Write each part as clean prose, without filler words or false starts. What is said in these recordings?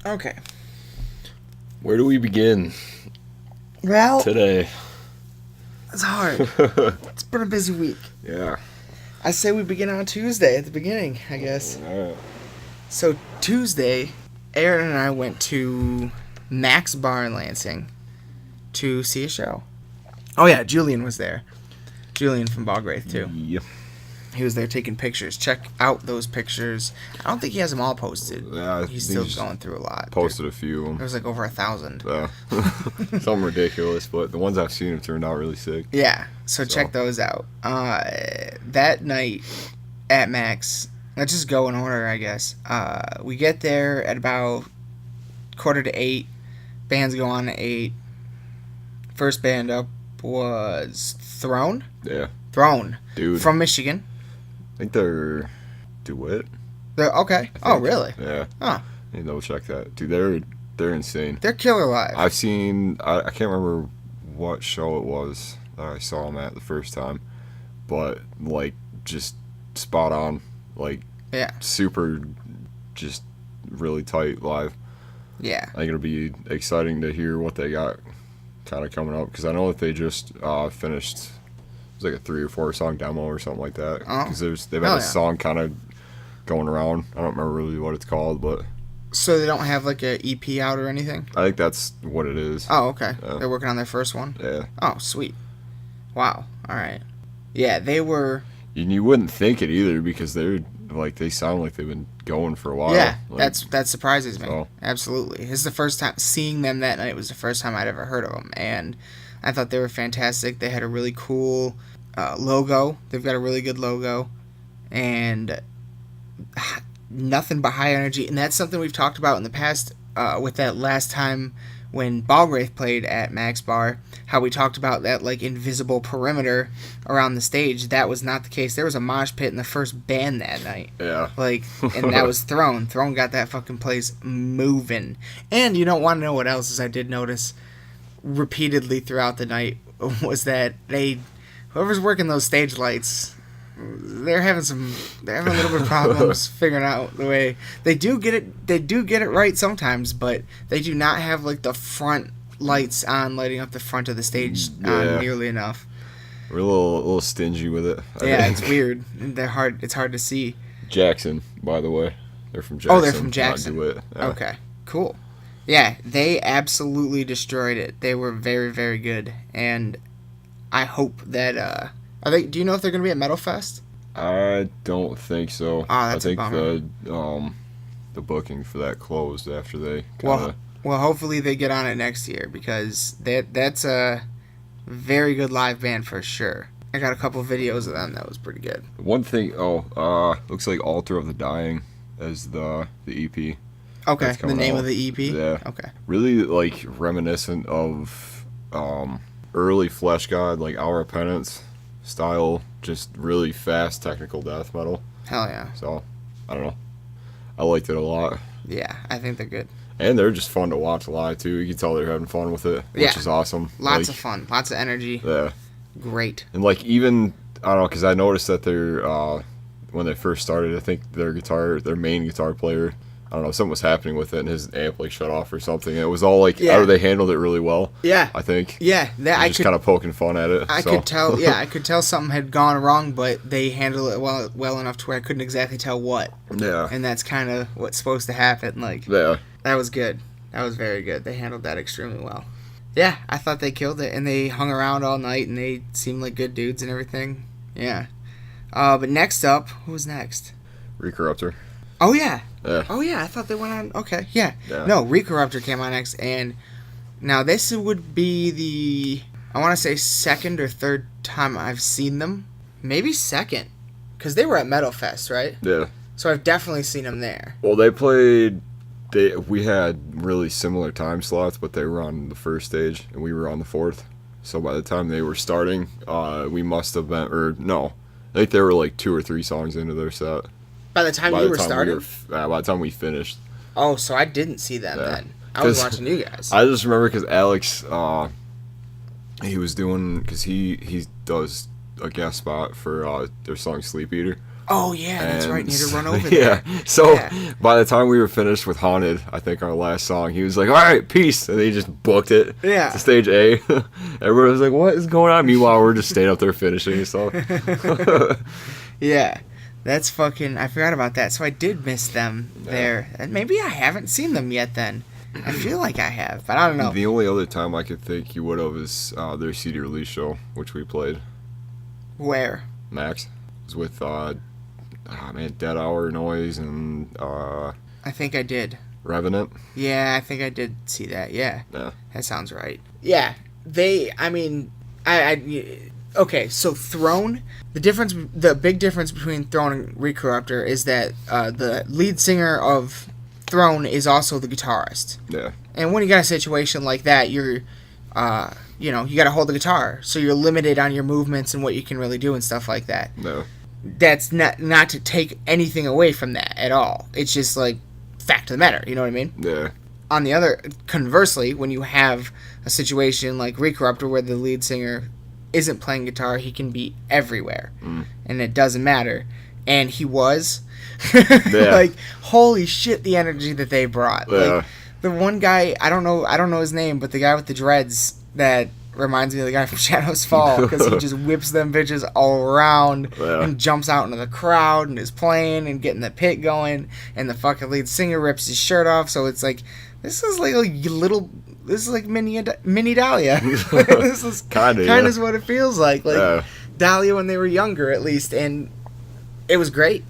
Okay. Where do we begin Well, today? it's hard. It's been a busy week. Yeah. I say we begin on Tuesday at the beginning, I guess. Alright. So Tuesday, Aaron and I went to Mac's Bar in Lansing to see a show. Oh yeah, Julian was there. Julian from Balgraith too. Yeah. He was there taking pictures. Check out those pictures. I don't think he has them all posted. Yeah, He's still going through a lot. Posted a few of them. There was like over 1,000. Yeah. Something ridiculous, but the ones I've seen have turned out really sick. Yeah, so check those out. That night at Mac's, let's just go in order, I guess. We get there at about 7:45. Bands go on at 8. First band up was Throne. Yeah. Throne. Dude. From Michigan. I think they're DeWitt. They're okay. Oh, really? Yeah. Huh. You know, check that. Dude, they're insane. They're killer live. I've seen, I can't remember what show it was that I saw them at the first time, but, like, just spot on. Like, Yeah. super, just really tight live. Yeah. I think it'll be exciting to hear what they got kind of coming up, because I know that they just finished, it was like a 3 or 4 song demo or something like that, because they've had a song kind of going around. I don't remember really what it's called, but So they don't have like a EP out or anything? I think that's what it is. Oh, okay. Yeah. They're working on their first one? Yeah. Oh, sweet. Wow. All right. Yeah, they were... And you wouldn't think it either, because they're like, they sound like they've been going for a while. Yeah, like, that surprises me. So. Absolutely. This is the first time seeing them that night was the first time I'd ever heard of them, and I thought they were fantastic. They had a really cool logo. They've got a really good logo, and nothing but high energy. And that's something we've talked about in the past with that last time when Balgraith played at Mac's Bar, how we talked about that like invisible perimeter around the stage. That was not the case. There was a mosh pit in the first band that night. Yeah. Like, and that was Throne. Throne got that fucking place moving. And you don't want to know what else is I did notice repeatedly throughout the night was that whoever's working those stage lights, they're having a little bit of problems figuring out the way they do get it right sometimes, but they do not have like the front lights on lighting up the front of the stage on nearly enough. We're a little stingy with it. Yeah, it's weird. It's hard to see. Jackson, by the way. They're from Jackson. Oh, they're from Jackson. Yeah. Okay, cool. Yeah, they absolutely destroyed it. They were very, very good, and I hope that do you know if they're going to be at Metal Fest? I don't think so. Oh, that's I think a bummer. the booking for that closed after they Well, hopefully they get on it next year, because that's a very good live band for sure. I got a couple of videos of them that was pretty good. One thing, looks like Altar of the Dying as the EP. Okay, the name of the EP? Yeah. Okay. Really, like, reminiscent of early Flesh God, like Hour of Penance style, just really fast technical death metal. Hell yeah. So, I don't know. I liked it a lot. Yeah, I think they're good. And they're just fun to watch live, too. You can tell they're having fun with it, which is awesome. Lots of fun. Lots of energy. Yeah. Great. And, like, even, I don't know, because I noticed that they're, when they first started, I think their main guitar player, I don't know, something was happening with it, and his amp, like, shut off or something. It was all, like, they handled it really well. Yeah. I think. Yeah. I just kind of poking fun at it. I could tell, I could tell something had gone wrong, but they handled it well enough to where I couldn't exactly tell what. Yeah. And that's kind of what's supposed to happen. Like, yeah. That was good. That was very good. They handled that extremely well. Yeah, I thought they killed it, and they hung around all night, and they seemed like good dudes and everything. Yeah. But next up, who was next? Recorruptor. Oh, yeah. Yeah. Oh, yeah, I thought they went on. Okay, yeah. Yeah. No, Recorruptor came on next, and now this would be I want to say second or third time I've seen them. Maybe second, because they were at Metal Fest, right? Yeah. So I've definitely seen them there. Well, we had really similar time slots, but they were on the first stage, and we were on the fourth. So by the time they were starting, we must have been, or no, I think they were like 2 or 3 songs into their set. By the time you were starting? By the time we finished. Oh, so I didn't see them then. I was watching you guys. I just remember because Alex, he was doing, because he does a guest spot for their song Sleep Eater. Oh, yeah, that's right. You had to run over there. Yeah. So by the time we were finished with Haunted, I think our last song, he was like, all right, peace. And he just booked it to stage A. Everybody was like, what is going on? Meanwhile, we're just staying up there finishing. So. Yeah. That's fucking... I forgot about that. So I did miss them there. And maybe I haven't seen them yet then. I feel like I have, but I don't know. The only other time I could think you would have is their CD release show, which we played. Where? Max. It was with, Dead Hour Noise and... I think I did. Revenant. Yeah, I think I did see that, yeah. Yeah. That sounds right. Yeah, okay, so Throne, the big difference between Throne and Recorruptor is that the lead singer of Throne is also the guitarist. Yeah. And when you got a situation like that, you're, you got to hold the guitar, so you're limited on your movements and what you can really do and stuff like that. No. That's not to take anything away from that at all. It's just like fact of the matter, you know what I mean? Yeah. Conversely, when you have a situation like Recorruptor where the lead singer isn't playing guitar, he can be everywhere, and it doesn't matter. And he was, like, holy shit, the energy that they brought. Yeah. Like, the one guy, I don't know his name, but the guy with the dreads that reminds me of the guy from Shadows Fall, because he just whips them bitches all around and jumps out into the crowd and is playing and getting the pit going, and the fucking lead singer rips his shirt off. So it's like, this is like mini Dahlia. This is kind of what it feels like. Like Dahlia when they were younger, at least, and it was great.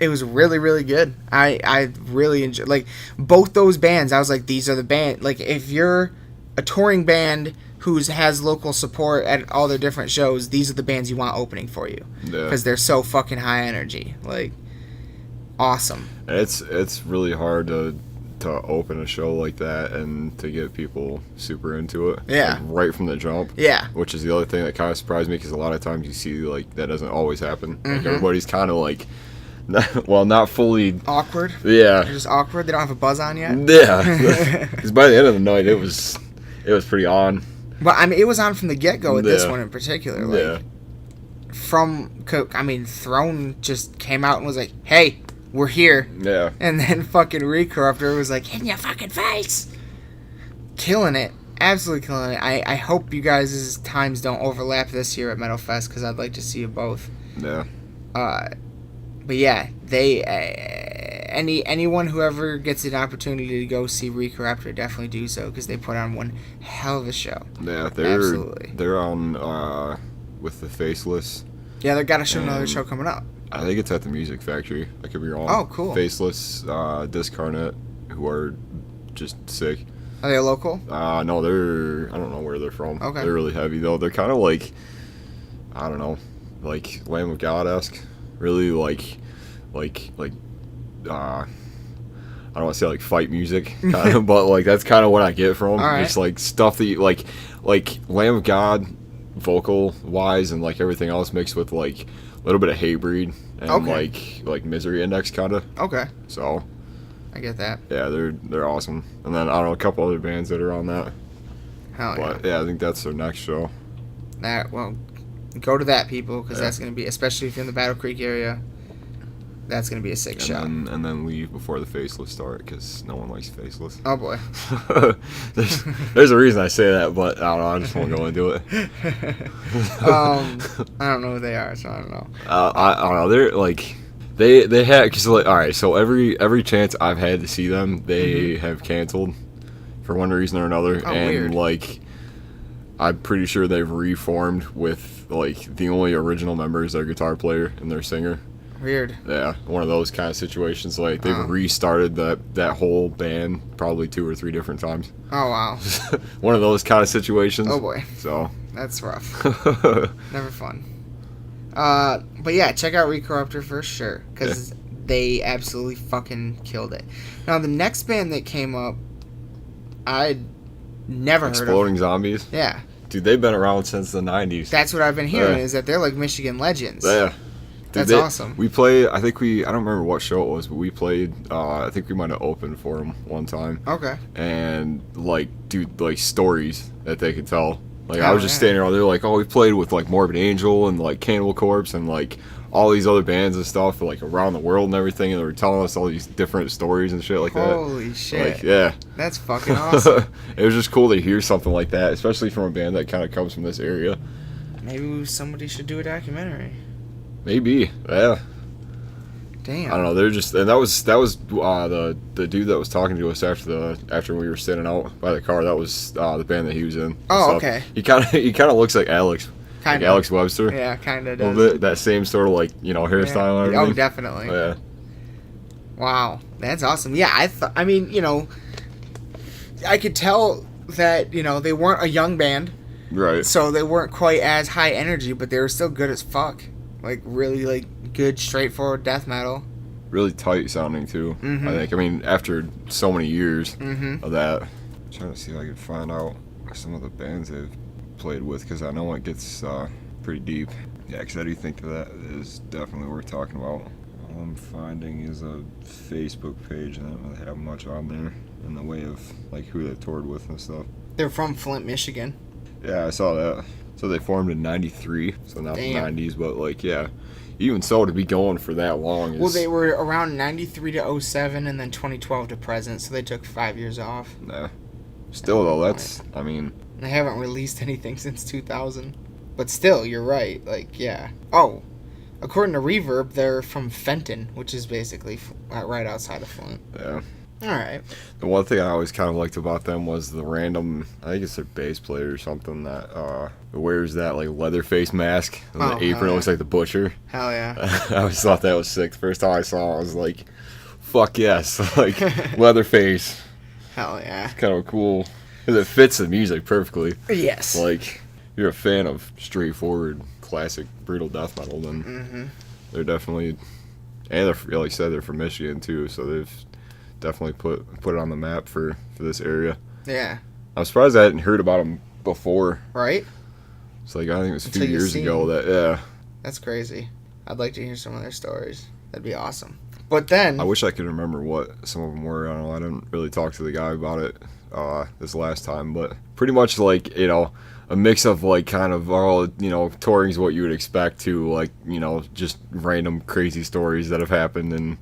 It was really, really good. I really enjoyed, like, both those bands. I was like, these are the band. Like, if you're a touring band who has local support at all their different shows, these are the bands you want opening for you, because they're so fucking high energy. Like, awesome. It's really hard to open a show like that and to get people super into it. Yeah. Like, right from the jump. Yeah. Which is the other thing that kind of surprised me, because a lot of times you see, like, that doesn't always happen. Like, everybody's kind of like, not fully... awkward? Yeah. They're just awkward? They don't have a buzz on yet? Yeah. Because by the end of the night, it was pretty on. But, I mean, it was on from the get-go with this one in particular. Like, Throne just came out and was like, hey, we're here. Yeah. And then fucking Recorruptor was like, in your fucking face. Killing it. Absolutely killing it. I hope you guys' times don't overlap this year at Metal Fest, because I'd like to see you both. Yeah. But yeah, they anyone who ever gets an opportunity to go see Recorruptor, definitely do so, because they put on one hell of a show. Yeah, they're on with the Faceless. Yeah, they got another show coming up. I think it's at the Music Factory. I could be wrong. Oh, cool. Faceless, Discarnate, who are just sick. Are they local? No, I don't know where they're from. Okay. They're really heavy, though. They're kind of like, I don't know, like Lamb of God-esque. Really like, I don't want to say like fight music, kind of, but like that's kind of what I get from them. Right. It's like stuff that you, like Lamb of God, vocal wise, and like everything else mixed with like a little bit of Hatebreed and like Misery Index, kind of. Okay. So. I get that. Yeah, they're awesome. And then I don't know, a couple other bands that are on that. Hell yeah. But yeah, I think that's their next show. Go to that, people, because that's going to be, especially if you're in the Battle Creek area, that's going to be a sick show. And then leave before the Faceless start, because no one likes Faceless. Oh, boy. there's a reason I say that, but I don't know, I just won't go into it. I don't know who they are, so I don't know. I don't know, they're like... They had, because like, all right, so every chance I've had to see them, they have canceled for one reason or another. Oh, and weird. Like, I'm pretty sure they've reformed with like the only original member is their guitar player and their singer. Weird. Yeah, one of those kind of situations. Like they've restarted that whole band probably 2 or 3 different times. Oh wow. One of those kind of situations. Oh boy. So that's rough. Never fun. But yeah, check out Recorruptor for sure, because they absolutely fucking killed it. Now, the next band that came up, I'd never heard of. Exploding Zombies? Yeah. Dude, they've been around since the 90s. That's what I've been hearing, is that they're like Michigan legends. Yeah. Dude, that's awesome. We played, I don't remember what show it was, but we played, I think we might have opened for them one time. Okay. And, like, dude, like, stories that they could tell. Like, I was just standing around there, like, oh, we played with, like, Morbid Angel and, like, Cannibal Corpse and, like, all these other bands and stuff, like around the world and everything, and they were telling us all these different stories and shit like that. Holy shit! Like, yeah, that's fucking awesome. It was just cool to hear something like that, especially from a band that kind of comes from this area. Maybe somebody should do a documentary. Maybe, yeah. Damn. I don't know. They're just, and that was the dude that was talking to us after we were sitting out by the car. That was the band that he was in. Oh, okay. He kind of looks like Alex. Kind of. Like Alex Webster. Yeah, kind of does. A little bit, that same sort of like, hairstyle and everything. Oh, definitely. Yeah. Wow, that's awesome. Yeah, I mean, I could tell that, they weren't a young band. Right. So they weren't quite as high energy, but they were still good as fuck. Like, really, like, good, straightforward death metal. Really tight sounding, too, I think. I mean, after so many years of that. I'm trying to see if I can find out some of the bands they've played with, because I know it gets pretty deep. Yeah, because I do think that is definitely worth talking about. All I'm finding is a Facebook page, and I don't really have much on there in the way of like who they've toured with and stuff. They're from Flint, Michigan. Yeah, I saw that. So they formed in '93, so not Damn. the '90s, but like, yeah, even so, to be going for that long is... Well, they were around '93 to '07, and then 2012 to present, so they took 5 years off. Nah. Still though, that's, I mean... They haven't released anything since 2000. But still, you're right. Like, yeah. Oh, according to Reverb, they're from Fenton, which is basically right outside of Flint. Yeah. Alright. The one thing I always kind of liked about them was the random, I think it's their bass player or something, that wears that like leather face mask, and the apron looks like the butcher. Hell yeah. I always thought that was sick. The first time I saw it, I was like, fuck yes. Like, leather face. Hell yeah. It's kind of cool. Because it fits the music perfectly. Yes. Like, you're a fan of straightforward, classic, brutal death metal, then they're definitely, and they're, like I said, they're from Michigan too, so they've definitely put it on the map for this area. Yeah. I'm surprised I hadn't heard about them before. Right? It's like, I think it was a few years ago that, yeah. That's crazy. I'd like to hear some of their stories. That'd be awesome. But then... I wish I could remember what some of them were. I don't know. I didn't really talk to the guy about it this last time, but pretty much like, a mix of like kind of all, touring's what you would expect to, like, just random crazy stories that have happened and,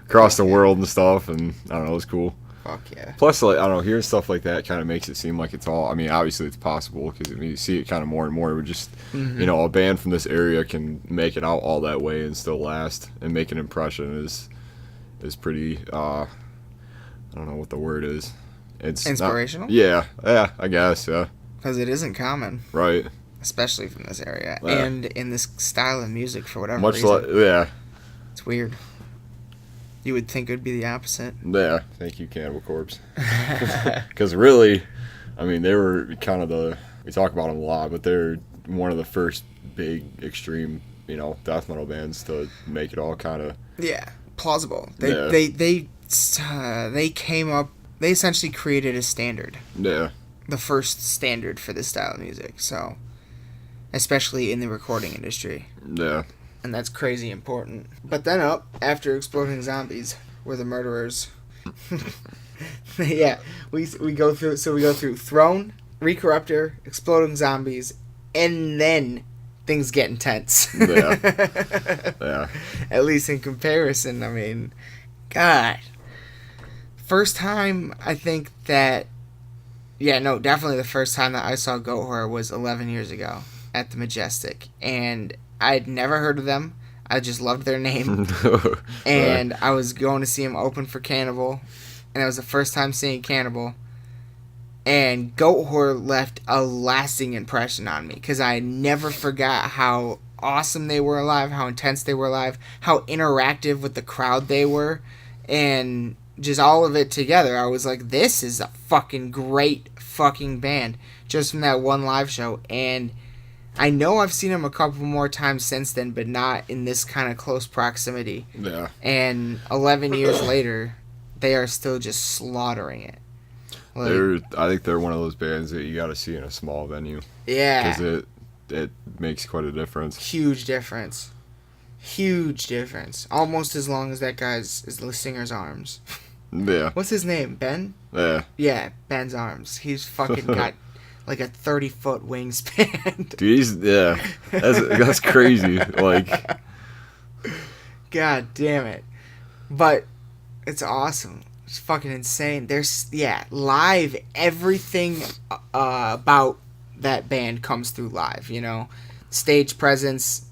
across the world and stuff, and I don't know, it was cool. Fuck yeah. Plus, like, I don't know, hearing stuff like that kind of makes it seem like it's all, I mean, obviously it's possible, because you see it kind of more and more, it would just, a band from this area can make it out all that way and still last, and make an impression is pretty, I don't know what the word is. It's inspirational? Yeah, I guess, yeah. Because it isn't common. Right. Especially from this area. Yeah. And in this style of music, for whatever Much reason. like, yeah. It's weird. You would think it would be the opposite. Yeah, thank you, Cannibal Corpse. Because really, I mean, they were kind of we talk about them a lot, but they're one of the first big, extreme, death metal bands to make it all kind of... Yeah, plausible. They came up, they essentially created a standard. Yeah. The first standard for this style of music, so... Especially in the recording industry. Yeah. And that's crazy important. But then after Exploding Zombies, were the murderers. Yeah, we go through Throne, Recorruptor, Exploding Zombies, and then things get intense. Yeah. Yeah. At least in comparison, I mean, God. First time I think that, definitely the first time that I saw Goatwhore was 11 years ago at the Majestic, and I'd never heard of them. I just loved their name. And I was going to see them open for Cannibal. And it was the first time seeing Cannibal. And Goatwhore left a lasting impression on me. Because I never forgot how awesome they were live. How intense they were live. How interactive with the crowd they were. And just all of it together. I was like, this is a fucking great fucking band. Just from that one live show. And... I know I've seen them a couple more times since then, but not in this kind of close proximity. Yeah. And 11 years later, they are still just slaughtering it. Like, I think they're one of those bands that you got to see in a small venue. Yeah. Because it makes quite a difference. Huge difference. Huge difference. Almost as long as that guy's the singer's arms. Yeah. What's his name? Ben? Yeah. Yeah, Ben's arms. He's fucking got like a 30-foot wingspan. Dude, that's crazy. Like, God damn it. But it's awesome. It's fucking insane. There's, live, everything about that band comes through live, you know? Stage presence,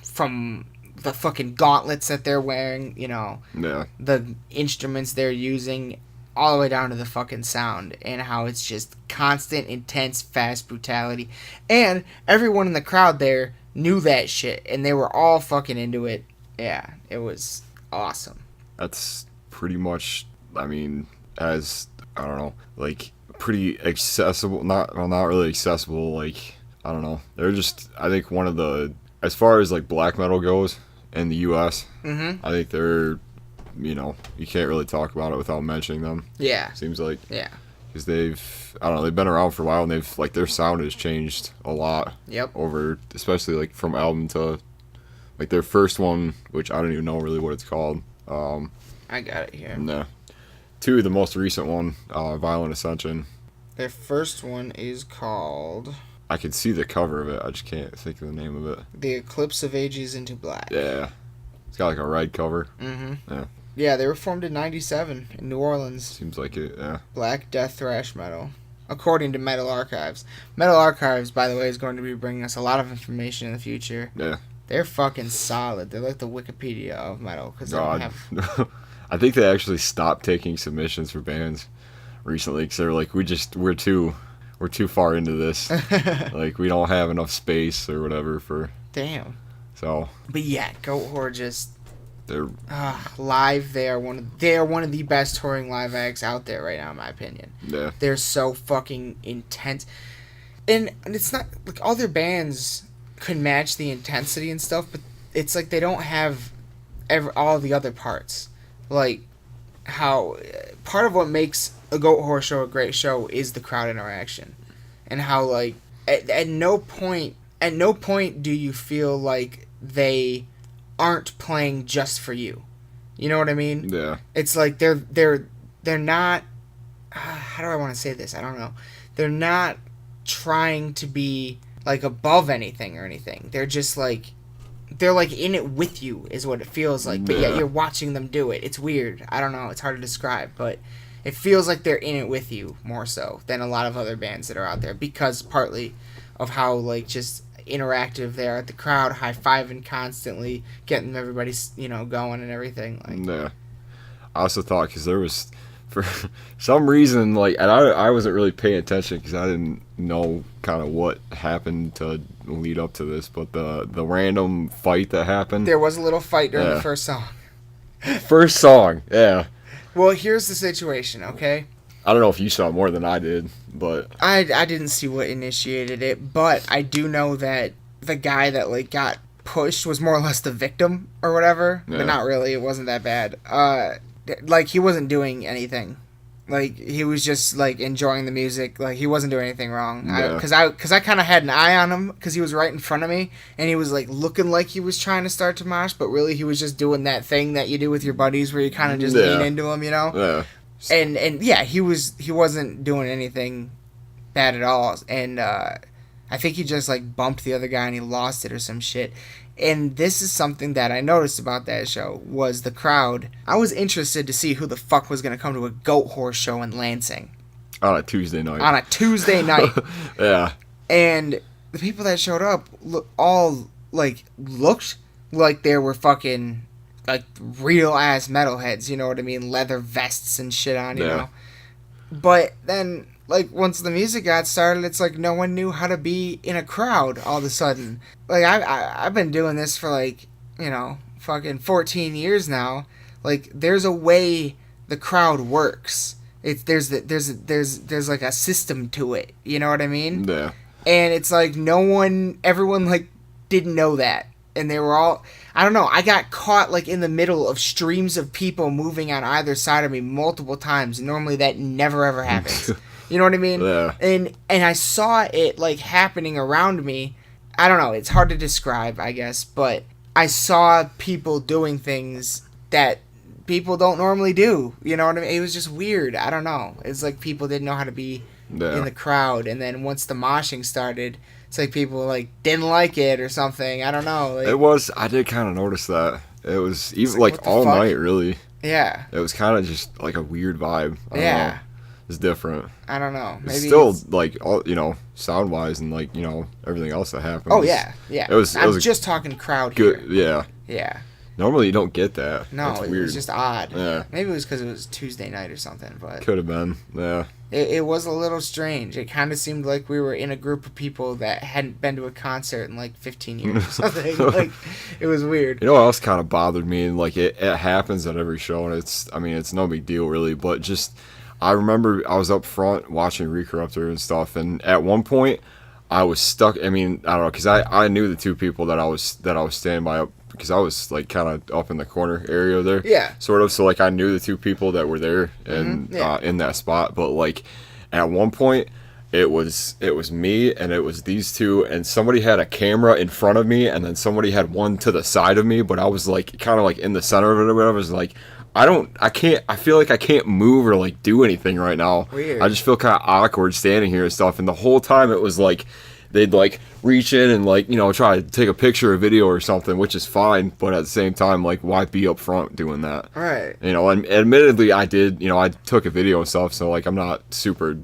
from the fucking gauntlets that they're wearing, you know? Yeah. The instruments they're using, all the way down to the fucking sound, and how it's just constant, intense, fast brutality. And everyone in the crowd there knew that shit, and they were all fucking into it. Yeah, it was awesome. That's pretty much, I mean, as, I don't know, like, pretty accessible, not really accessible, like, I don't know. They're just, I think one of the, as far as, like, black metal goes in the U.S., I think they're, you know, you can't really talk about it without mentioning them. Yeah. Seems like. Yeah. Because they've, I don't know, they've been around for a while, and they've, like, their sound has changed a lot. Yep. Over, especially, like, from album to, like, their first one, which I don't even know really what it's called. I got it here. No. Two, the most recent one, Violent Ascension. Their first one is called... I could see the cover of it, I just can't think of the name of it. The Eclipse of Ages into Black. Yeah. It's got, like, a red cover. Yeah. Yeah, they were formed in 97 in New Orleans. Seems like it, yeah. Black death thrash metal. According to Metal Archives. Metal Archives, by the way, is going to be bringing us a lot of information in the future. Yeah. They're fucking solid. They're like the Wikipedia of metal. Cause they don't have... I think they actually stopped taking submissions for bands recently because they're like, we're too far into this. Like, we don't have enough space or whatever for... Damn. So... But yeah, Goatwhore just... They're... live, they are one of the best touring live acts out there right now, in my opinion. Yeah. They're so fucking intense. And it's not... Like, all their bands could match the intensity and stuff, but it's like they don't have all the other parts. Like, how... Part of what makes a Goatwhore show a great show is the crowd interaction. And how, like... At no point do you feel like they aren't playing just for you. You know what I mean? Yeah. It's like they're not... how do I want to say this? I don't know. They're not trying to be, like, above anything or anything. They're just, like... They're, like, in it with you, is what it feels like. But yet you're watching them do it. It's weird. I don't know. It's hard to describe. But it feels like they're in it with you more so than a lot of other bands that are out there. Because partly of how, like, just interactive they are at the crowd, high-fiving constantly, getting everybody, you know, going and everything. Like, yeah. I also thought, because there was, for some reason, like, and I wasn't really paying attention because I didn't know kind of what happened to lead up to this, but the random fight that happened. There was a little fight during the first song. First song, yeah. Well, here's the situation, okay? I don't know if you saw more than I did, but... I didn't see what initiated it, but I do know that the guy that, like, got pushed was more or less the victim or whatever. Yeah. But not really. It wasn't that bad. Like, he wasn't doing anything. Like, he was just, like, enjoying the music. Like, he wasn't doing anything wrong. Yeah. Because I kind of had an eye on him because he was right in front of me, and he was, like, looking like he was trying to start to mosh, but really he was just doing that thing that you do with your buddies where you kind of just lean into him, you know? Yeah. And yeah, he wasn't doing anything bad at all, and I think he just, like, bumped the other guy and he lost it or some shit. And this is something that I noticed about that show, was the crowd. I was interested to see who the fuck was going to come to a Goatwhore show in Lansing. On a Tuesday night. Yeah. And the people that showed up all, like, looked like they were fucking... like, real-ass metalheads, you know what I mean? Leather vests and shit on, you know? But then, like, once the music got started, it's like no one knew how to be in a crowd all of a sudden. Like, I've been doing this for, like, you know, fucking 14 years now. Like, there's a way the crowd works. There's like, a system to it, you know what I mean? Yeah. And it's like everyone, like, didn't know that. And they were all... I don't know. I got caught, like, in the middle of streams of people moving on either side of me multiple times. Normally that never, ever happens. You know what I mean? Yeah. And I saw it, like, happening around me. I don't know. It's hard to describe, I guess. But I saw people doing things that people don't normally do. You know what I mean? It was just weird. I don't know. It's like people didn't know how to be in the crowd, and then once the moshing started, it's like people like didn't like it or something. I don't know. Like, it was. I did kind of notice that. It was even like all fuck? night, really. Yeah. It was kind of just like a weird vibe. I don't know. It's different. I don't know. Maybe it's still like all, sound wise and like everything else that happened. Oh yeah. It was. I'm just talking crowd good. Here. Yeah. Normally you don't get that. No, That's weird. Was just odd. Yeah. Maybe it was because it was Tuesday night or something, but could have been. Yeah. It was a little strange. It kind of seemed like we were in a group of people that hadn't been to a concert in like 15 years or something. Like, it was weird. You know what else kind of bothered me? And like it happens at every show, and it's no big deal really, but just I remember I was up front watching Recorruptor and stuff, and at one point I was stuck. I don't know, because I knew the two people that I was standing by up, because I was like kind of up in the corner area there. Yeah. Sort of. So like I knew the two people that were there and in that spot, but like at one point it was me and it was these two, and somebody had a camera in front of me and then somebody had one to the side of me, but I was like kind of like in the center of it or whatever. I was like, I feel like I can't move or like do anything right now. Weird. I just feel kind of awkward standing here and stuff, and the whole time it was like they'd like reach in and like try to take a picture or video or something, which is fine, but at the same time, like, why be up front doing that? Right. And admittedly I did, I took a video and stuff, so like I'm not super,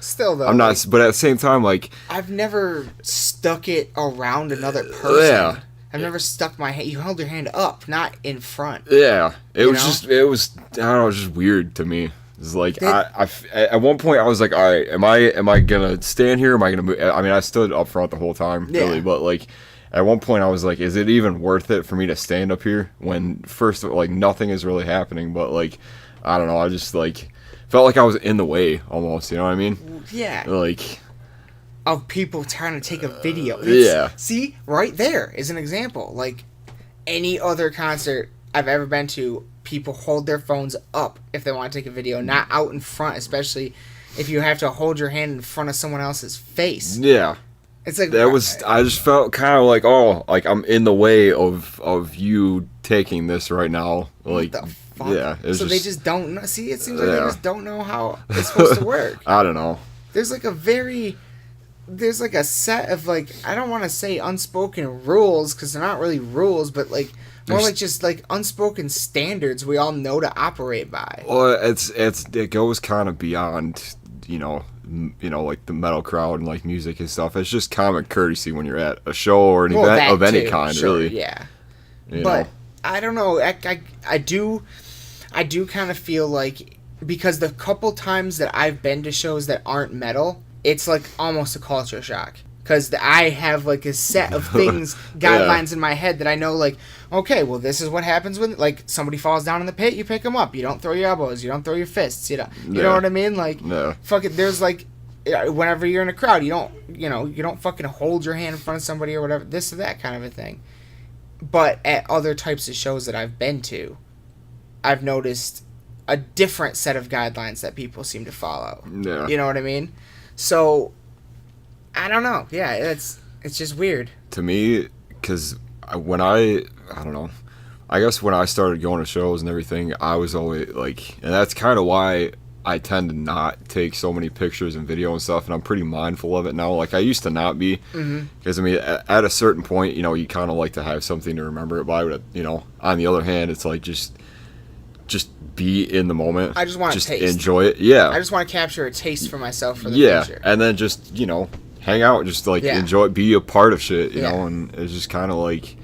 still though, I'm not, but at the same time, like, I've never stuck it around another person. Yeah. I've never stuck my hand. You held your hand up, not in front. Yeah. It was I don't know, it was just weird to me. It's like I at one point I was like, all right, am I gonna stand here? Am I gonna move? I stood up front the whole time, really, but like at one point I was like, is it even worth it for me to stand up here when first like nothing is really happening? But like I don't know, I just like felt like I was in the way almost. You know what I mean? Yeah. Like of people trying to take a video. Yeah. See, right there is an example. Like any other concert I've ever been to, people hold their phones up if they want to take a video, not out in front, especially if you have to hold your hand in front of someone else's face. Yeah. It's like I just felt kind of like, oh, like I'm in the way of you taking this right now. Like, what the fuck? Yeah. So they just don't know. See, it seems like they just don't know how it's supposed to work. I don't know. There's like a set of like, I don't want to say unspoken rules because they're not really rules, but like more like just like unspoken standards we all know to operate by. Well, it goes kind of beyond like the metal crowd and like music and stuff. It's just common courtesy when you're at a show or an event of any kind, sure, really. Yeah, but I don't know. I do kind of feel like, because the couple times that I've been to shows that aren't metal, it's like almost a culture shock. Because I have like a set of things, guidelines in my head that I know, like, okay, well, this is what happens when, like, somebody falls down in the pit, you pick them up. You don't throw your elbows, you don't throw your fists, you know what I mean? Like, fuck it, there's like, whenever you're in a crowd, you don't fucking hold your hand in front of somebody or whatever, this or that kind of a thing. But at other types of shows that I've been to, I've noticed a different set of guidelines that people seem to follow. Yeah. You know what I mean? So I don't know. Yeah, it's just weird. To me, because when I don't know, I guess when I started going to shows and everything, I was always like, and that's kind of why I tend to not take so many pictures and video and stuff, and I'm pretty mindful of it now. Like, I used to not be, because, at a certain point, you kind of like to have something to remember it by, but, on the other hand, it's like, just be in the moment. I just want to taste. Enjoy it. Yeah. I just want to capture a taste for myself for the future. And then just, hang out, just like enjoy it, be a part of shit, you know, and it's just kind of like,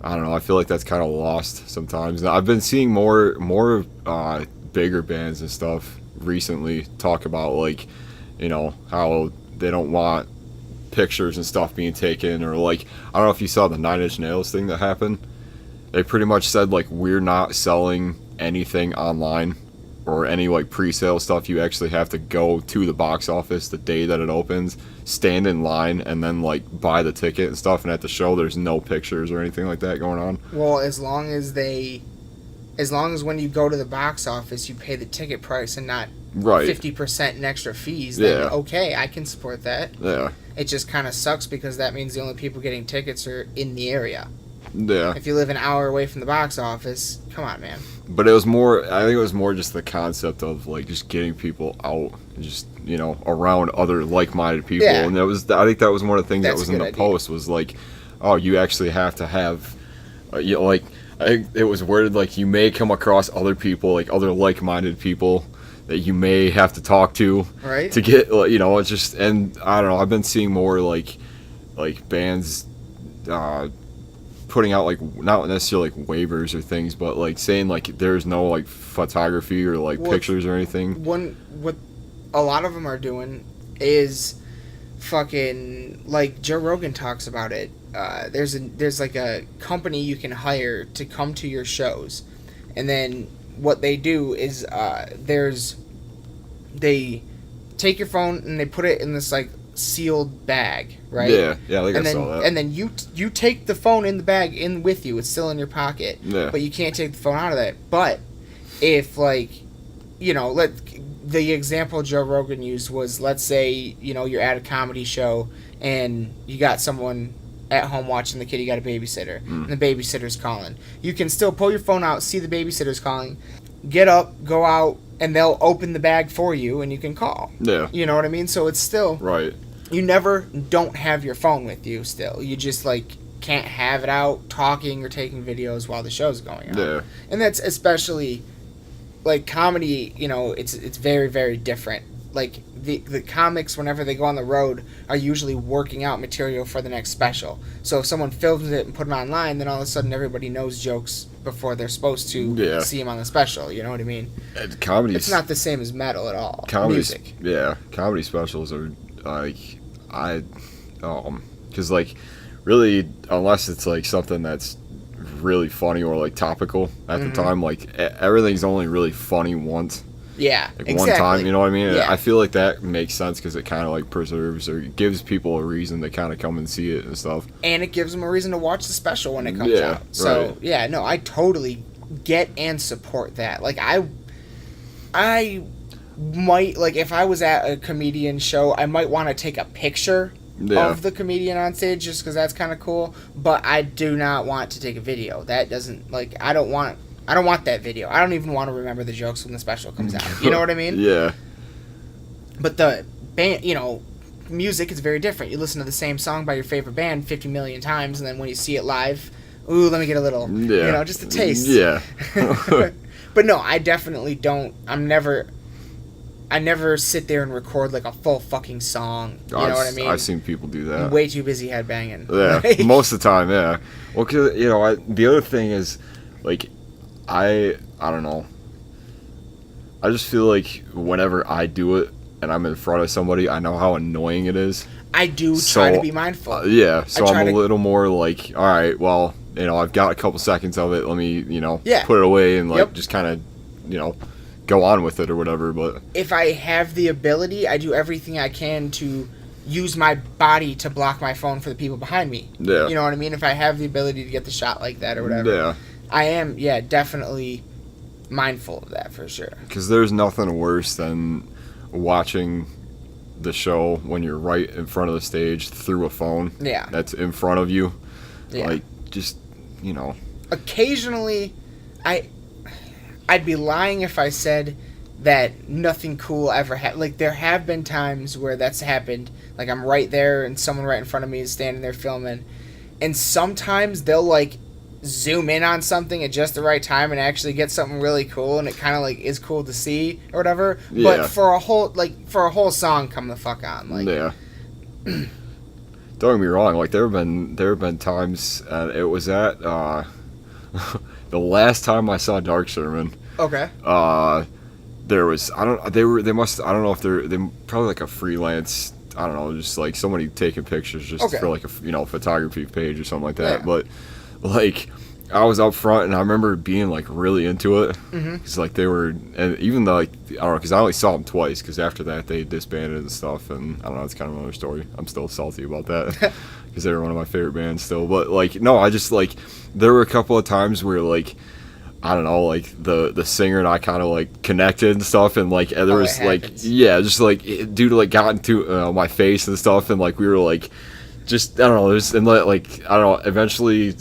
I don't know, I feel like that's kind of lost sometimes. Now, I've been seeing more bigger bands and stuff recently talk about, like, how they don't want pictures and stuff being taken, or like, I don't know if you saw the 9 Inch Nails thing that happened. They pretty much said, like, we're not selling anything online or any like pre-sale stuff. You actually have to go to the box office the day that it opens, stand in line, and then like buy the ticket and stuff. And at the show, there's no pictures or anything like that going on. Well, as long as when you go to the box office, you pay the ticket price and not 50% in extra fees, then okay, I can support that. Yeah. It just kind of sucks because that means the only people getting tickets are in the area. Yeah. If you live an hour away from the box office, come on, man. But it was more, I think it was more just the concept of, like, just getting people out and just, you know, around other like-minded people. Yeah. And I think that was one of the things That's that was a in the good idea. post was, like, oh, you actually have to have, you know, like, I think it was worded, like, you may come across other people, like, other like-minded people that you may have to talk to. Right. To get, you know, it's just, and I don't know, I've been seeing more, like bands, putting out, like, not necessarily like waivers or things, but like saying like there's no like photography or like pictures or anything. What a lot of them are doing is fucking, like Joe Rogan talks about it. There's like a company you can hire to come to your shows, and then what they do is they take your phone and they put it in this like sealed bag, right? Yeah, I think and I then, saw that. And then you take the phone in the bag in with you. It's still in your pocket. Yeah. But you can't take the phone out of that. But if, like, you know, the example Joe Rogan used was, let's say, you know, you're at a comedy show and you got someone at home watching the kid, you got a babysitter, and the babysitter's calling. You can still pull your phone out, see the babysitter's calling, get up, go out, and they'll open the bag for you and you can call. Yeah. You know what I mean? So it's still... Right. You never don't have your phone with you still. You just, like, can't have it out talking or taking videos while the show's going on. Yeah. And that's especially, like, comedy, you know, it's very, very different. Like, the comics, whenever they go on the road, are usually working out material for the next special. So if someone films it and put it online, then all of a sudden everybody knows jokes before they're supposed to see them on the special. You know what I mean? Comedy. It's not the same as metal at all. Comedy. Music. Yeah. Comedy specials are, like, because, like, really, unless it's, like, something that's really funny or, like, topical at the time, like, everything's only really funny once. Yeah, like exactly. one time, you know what I mean? Yeah. I feel like that makes sense because it kind of like preserves or gives people a reason to kind of come and see it and stuff. And it gives them a reason to watch the special when it comes out. So, right. yeah, no, I totally get and support that. Like, I might, like, if I was at a comedian show, I might want to take a picture of the comedian on stage just because that's kind of cool. But I do not want to take a video. That doesn't, like, I don't want that video. I don't even want to remember the jokes when the special comes out. You know what I mean? Yeah. But the band, you know, music is very different. You listen to the same song by your favorite band 50 million times, and then when you see it live, ooh, let me get a little, you know, just a taste. Yeah. But no, I definitely don't. I never sit there and record like a full fucking song. You know what I mean? I've seen people do that. I'm way too busy headbanging. Yeah, most of the time, yeah. Well, cause, you know, the other thing is, like, I don't know. I just feel like whenever I do it and I'm in front of somebody, I know how annoying it is. I do try to be mindful. Yeah, so I'm a little more like, all right, well, you know, I've got a couple seconds of it. Let me, you know, put it away and like just kind of, you know, go on with it or whatever. But if I have the ability, I do everything I can to use my body to block my phone for the people behind me. Yeah. You know what I mean? If I have the ability to get the shot like that or whatever. Yeah. I am, definitely mindful of that for sure. Because there's nothing worse than watching the show when you're right in front of the stage through a phone. Yeah. That's in front of you. Yeah. Like, just, you know. Occasionally, I'd be lying if I said that nothing cool ever happened. Like, there have been times where that's happened. Like, I'm right there and someone right in front of me is standing there filming. And sometimes they'll, like, zoom in on something at just the right time and actually get something really cool, and it kind of like is cool to see or whatever. Yeah. But for a whole song, come the fuck on, like. Yeah. Don't get me wrong. Like there have been times, and it was at the last time I saw Dark Sermon. Okay. There was I don't know if they're probably like a freelance. I don't know, just like somebody taking pictures just for like a photography page or something like that. Yeah. But like I was up front and I remember being like really into it because like they were, and even though like I don't know, because I only saw them twice because after that they disbanded and stuff, and I don't know, it's kind of another story. I'm still salty about that because they were one of my favorite bands still. But like no, I just like there were a couple of times where like I don't know, like the singer and I kind of like connected and stuff, and like there was like just like dude like got into my face and stuff, and like we were like just I don't know, there's and like I don't know, eventually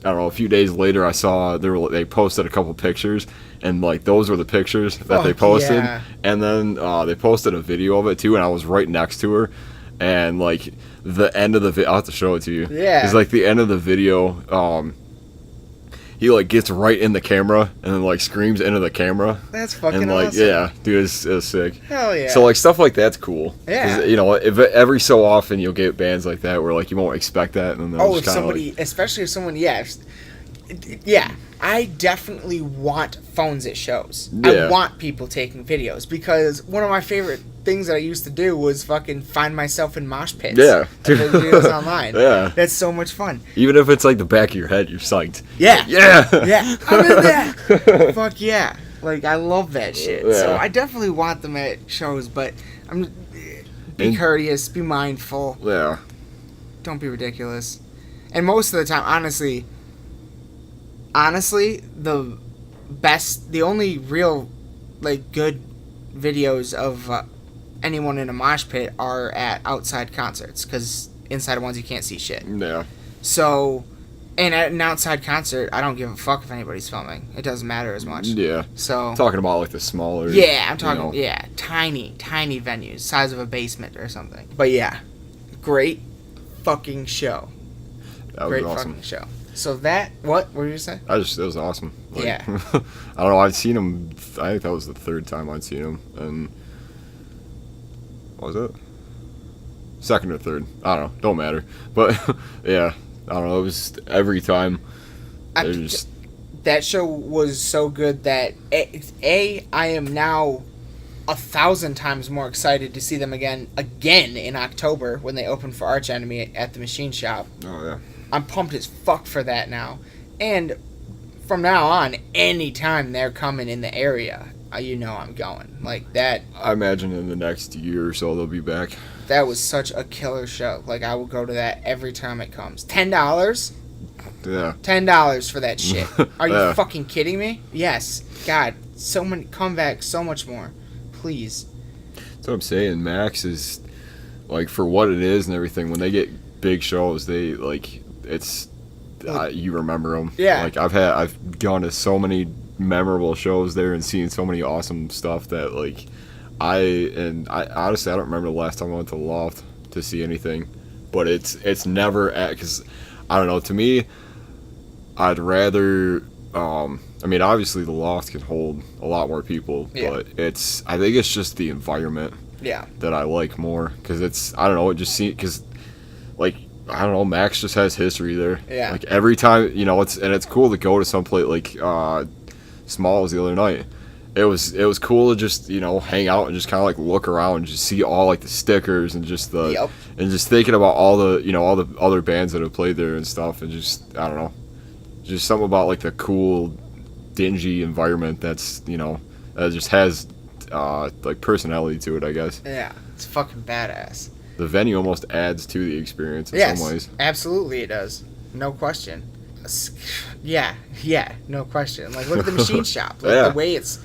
don't know, a few days later, I saw they posted a couple pictures, and like those were the pictures that they posted, and then they posted a video of it too, and I was right next to her, and like the end of the video, I'll have to show it to you. Yeah, it's like the end of the video. He like gets right in the camera and then like screams into the camera. That's fucking and like awesome. Yeah, dude, it's sick. Hell yeah. So like stuff like that's cool. Yeah. You know, if every so often you'll get bands like that where like you won't expect that, and then if somebody, especially if someone, I definitely want phones at shows. Yeah. I want people taking videos because one of my favorite things that I used to do was fucking find myself in mosh pits. Yeah. Videos online. Yeah. That's so much fun. Even if it's like the back of your head, you're psyched. Yeah. Yeah. Yeah. I'm in that. Fuck yeah. Like, I love that shit. Yeah. So I definitely want them at shows, but be courteous, be mindful. Yeah. Don't be ridiculous. And most of the time, honestly, the only real, like, good videos of anyone in a mosh pit are at outside concerts, because inside ones you can't see shit. Yeah. So, and at an outside concert, I don't give a fuck if anybody's filming. It doesn't matter as much. Yeah. So I'm talking about like the smaller. Yeah, I'm talking. Tiny venues, size of a basement or something. But yeah, great fucking show. That was great awesome. Fucking show. So what were you gonna say? It was awesome. Like, Yeah. I don't know. I'd seen him. I think that was the third time I'd seen him, and what was it? Second or third? I don't know. Don't matter. But yeah, I don't know. It was every time. That show was so good that I am now 1,000 times more excited to see them again in October when they open for Arch Enemy at the Machine Shop. Oh yeah. I'm pumped as fuck for that now. And from now on, anytime they're coming in the area, you know I'm going. Like that. I imagine in the next year or so they'll be back. That was such a killer show. Like, I will go to that every time it comes. $10? Yeah. $10 for that shit. Are you Yeah. fucking kidding me? Yes. God, so many, come back so much more. Please. That's what I'm saying. Max is, like, for what it is and everything, when they get big shows, they, like, it's, you remember them. Yeah. Like, I've gone to so many memorable shows there and seen so many awesome stuff that, like, I honestly, I don't remember the last time I went to the Loft to see anything, but it's never because, I don't know, to me, I'd rather, I mean, obviously the Loft can hold a lot more people, but I think it's just the environment that I like more, because I don't know, it just seems, because, like, I don't know, Max just has history there. Yeah. Like, every time, you know, it's cool to go to some place, like, Smalls the other night. It was cool to just, you know, hang out and just kind of like look around and just see all like the stickers and just and just thinking about all the, you know, all the other bands that have played there and stuff, and just, I don't know, just something about like the cool dingy environment that's, you know, that just has like personality to it, I guess. Yeah, it's fucking badass. The venue almost adds to the experience in some ways. Absolutely it does. No question. Yeah, no question. Like, look at the Machine Shop. Like, the way it's,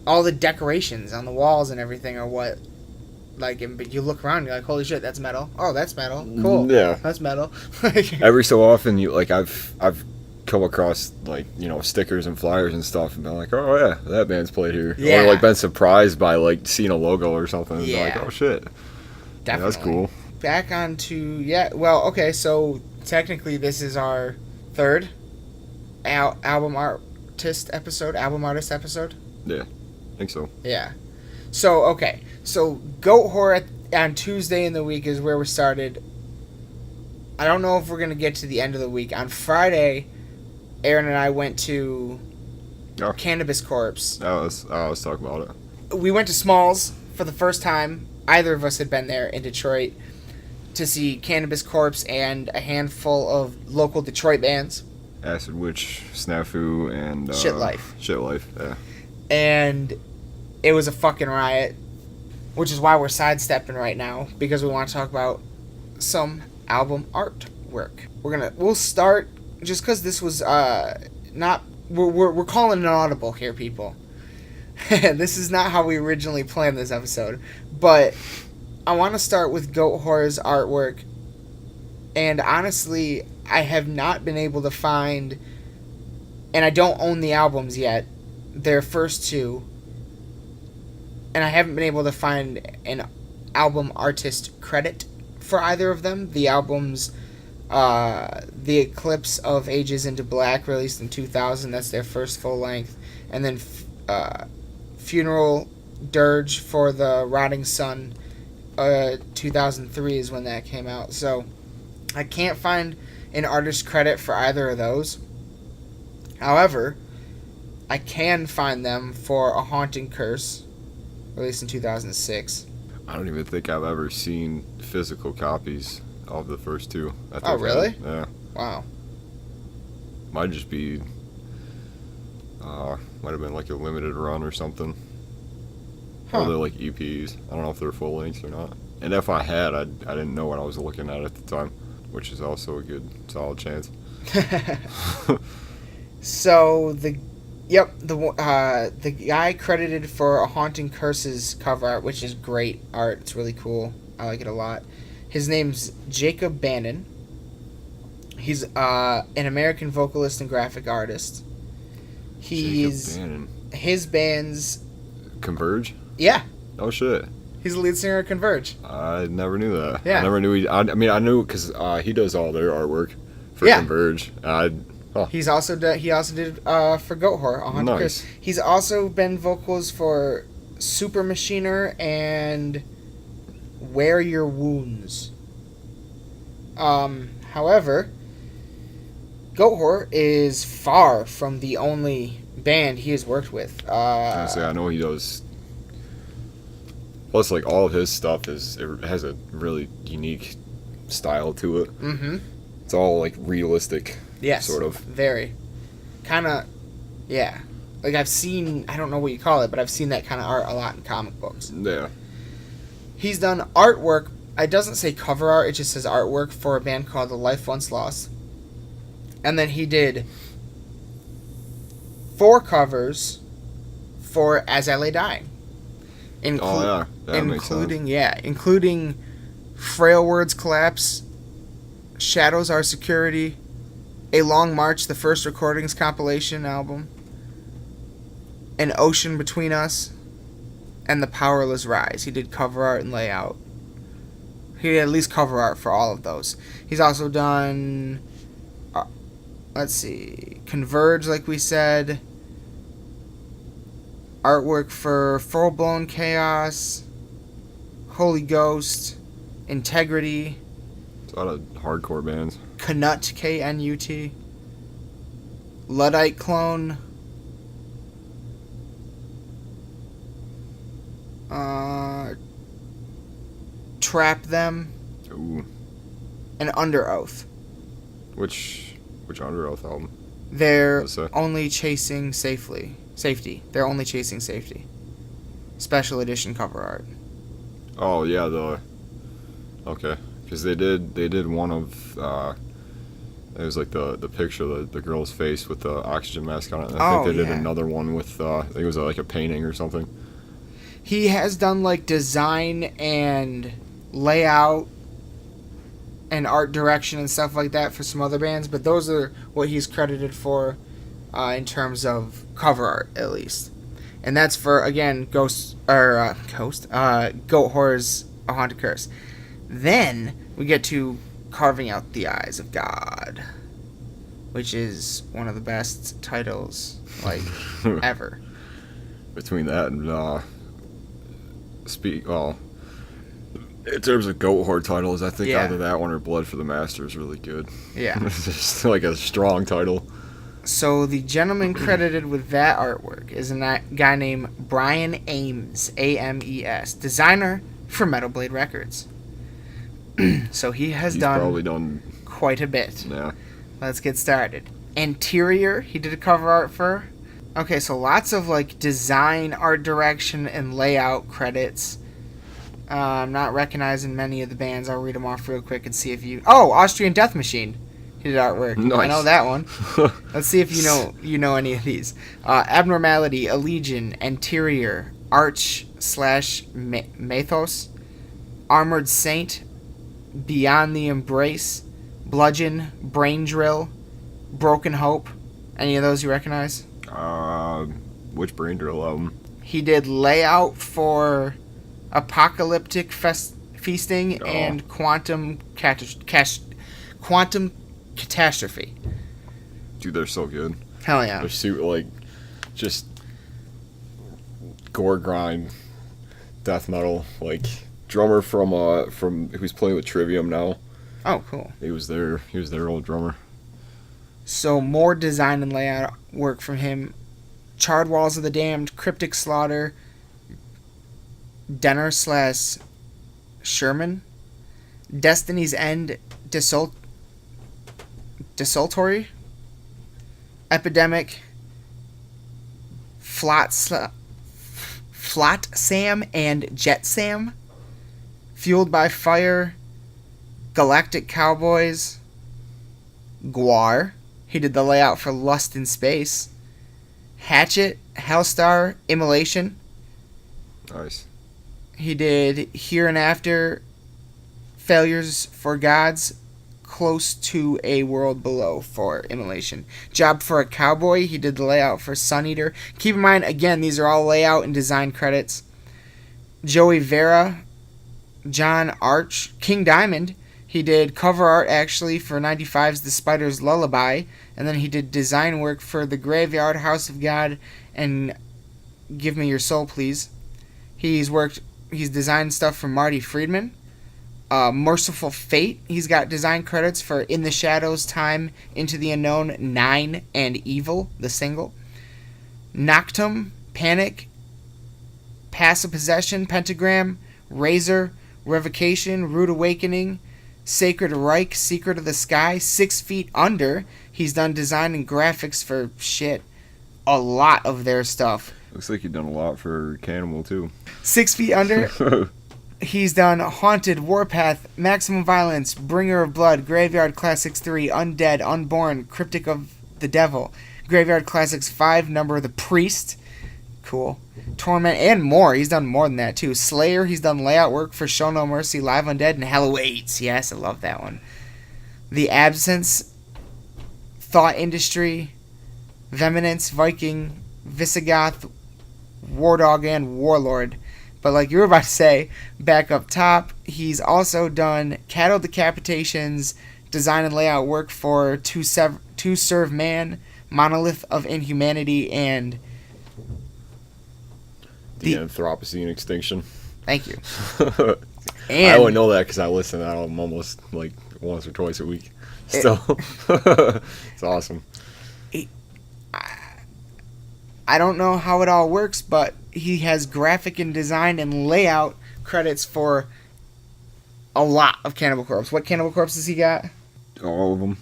all the decorations on the walls and everything are what, like, but you look around and you're like, holy shit, that's metal. Oh, that's metal. Cool. Yeah. That's metal. Every so often, I've come across, like, you know, stickers and flyers and stuff and been like, oh yeah, that band's played here. Yeah. Or like been surprised by like seeing a logo or something and Yeah. been like, oh shit. Definitely. Yeah, that's cool. Back on to, well, okay, so technically this is our third album artist episode. Yeah, I think so. Yeah. So, okay. So, Goatwhore on Tuesday in the week is where we started. I don't know if we're going to get to the end of the week. On Friday, Aaron and I went to Cannabis Corpse. Let's talk about it. We went to Smalls for the first time. Either of us had been there in Detroit to see Cannabis Corpse and a handful of local Detroit bands. Acid Witch, Snafu, and Shit Life. Shit Life, yeah. And it was a fucking riot, which is why we're sidestepping right now, because we want to talk about some album artwork. We'll start, just because this was not, we're calling an audible here, people. This is not how we originally planned this episode, but I want to start with Goatwhore's artwork, and honestly, I have not been able to find, and I don't own the albums yet, their first two, and I haven't been able to find an album artist credit for either of them. The albums, The Eclipse of Ages into Black, released in 2000, that's their first full length, and then Funeral Dirge for the Rotting Sun, 2003 is when that came out. So I can't find an artist credit for either of those. However, I can find them for A Haunting Curse, released in 2006. I don't even think I've ever seen physical copies of the first two. Oh, really? Yeah. Wow. Might just be, might have been like a limited run or something. Or they're like EPs. I don't know if they're full lengths or not. And if I had, I didn't know what I was looking at the time, which is also a good, solid chance. So the guy credited for A Haunting Curse's cover art, which is great art. It's really cool. I like it a lot. His name's Jacob Bannon. He's an American vocalist and graphic artist. He's Jacob Bannon. His band's Converge? Yeah. Oh shit. He's the lead singer of Converge. I never knew that. Yeah. I never knew I knew because he does all their artwork for Converge. He also did for Goatwhore. 100%. Nice. He's also been vocals for Super Machiner and Wear Your Wounds. However, Goatwhore is far from the only band he has worked with. I know he does. Plus, like, all of his stuff has a really unique style to it. Mm-hmm. It's all like realistic. Yes. Sort of. Very. Kind of. Yeah. Like I've seen. I don't know what you call it, but I've seen that kind of art a lot in comic books. Yeah. He's done artwork. It doesn't say cover art. It just says artwork for a band called The Life Once Lost. And then he did 4 covers for As I Lay Dying. That makes sense. Including Frail Words Collapse, Shadows Are Security, A Long March, the first recordings compilation album, An Ocean Between Us, and The Powerless Rise. He did cover art and layout. He did at least cover art for all of those. He's also done, Converge, like we said, artwork for Full Blown Chaos, Holy Ghost, Integrity. It's a lot of hardcore bands. Knut, K-N-U-T, Luddite Clone, Trap Them, Ooh. and Under Oath. Which Under Oath album? They're only chasing safety. They're only chasing safety. Special edition cover art. Oh yeah, okay, because they did one of it was like the picture of the girl's face with the oxygen mask on it. And I think they did another one with I think it was like a painting or something. He has done like design and layout and art direction and stuff like that for some other bands, but those are what he's credited for in terms of cover art, at least. And that's for, again, Goatwhore's A Haunted Curse. Then we get to Carving Out the Eyes of God, which is one of the best titles, like, ever. Between that and in terms of Goatwhore titles, I think either that one or Blood for the Master is really good. Yeah. It's just like a strong title. So the gentleman credited with that artwork is a guy named Brian Ames, A-M-E-S, designer for Metal Blade Records. So he's probably done quite a bit. Yeah. Let's get started. Interior, he did a cover art for. Okay, so lots of like design, art direction, and layout credits. I'm not recognizing many of the bands. I'll read them off real quick and see if you... Oh, Austrian Death Machine. He did artwork. Nice. I know that one. Let's see if you know any of these. Abnormality, Allegion, Interior, Arch/Mathos, Armored Saint, Beyond the Embrace, Bludgeon, Brain Drill, Broken Hope. Any of those you recognize? Which Brain Drill album? He did Layout for Apocalyptic Feasting and Quantum Catastrophe. Dude, they're so good. Hell yeah. They're super, like, just gore grind, death metal. Like, drummer from who's playing with Trivium now. Oh, cool. He was their old drummer. So more design and layout work from him. Charred Walls of the Damned, Cryptic Slaughter, Denner / Sherman, Destiny's End, Desultory, Epidemic, Flat Sam and Jet Sam, Fueled by Fire, Galactic Cowboys, Goatwhore. He did the layout for Lust in Space. Hatchet, Hellstar, Immolation. Nice. He did Here and After, Failures for Gods, Close to a World Below for Immolation. Job for a Cowboy, he did the layout for Sun Eater. Keep in mind, again, these are all layout and design credits. Joey Vera, John Arch, King Diamond. He did cover art, actually, for 95's The Spider's Lullaby. And then he did design work for The Graveyard, House of God, and Give Me Your Soul, Please. He's designed stuff for Marty Friedman. Merciful Fate. He's got design credits for In the Shadows, Time, Into the Unknown, 9, and Evil, the single. Noctum, Panic, Passive Possession, Pentagram, Razor, Revocation, Rude Awakening, Sacred Reich, Secret of the Sky, 6 Feet Under. He's done design and graphics for a lot of their stuff. Looks like you've done a lot for Cannibal too. 6 Feet Under. He's done Haunted, Warpath, Maximum Violence, Bringer of Blood, Graveyard Classics 3, Undead, Unborn, Cryptic of the Devil, Graveyard Classics 5, Number of the Priest. Cool. Torment, and more. He's done more than that, too. Slayer, he's done layout work for Show No Mercy, Live Undead, and Hell Awaits. Yes, I love that one. The Absence, Thought Industry, Veminance, Viking, Visigoth, Wardog, and Warlord. But like you were about to say, back up top, he's also done Cattle Decapitations, design and layout work for To Serve Man, Monolith of Inhumanity, and the Anthropocene Extinction. Thank you. And I only know that because I listen to that album almost like once or twice a week. So it's awesome. I don't know how it all works, but he has graphic and design and layout credits for a lot of Cannibal Corpse. What Cannibal Corpse has he got? All of them.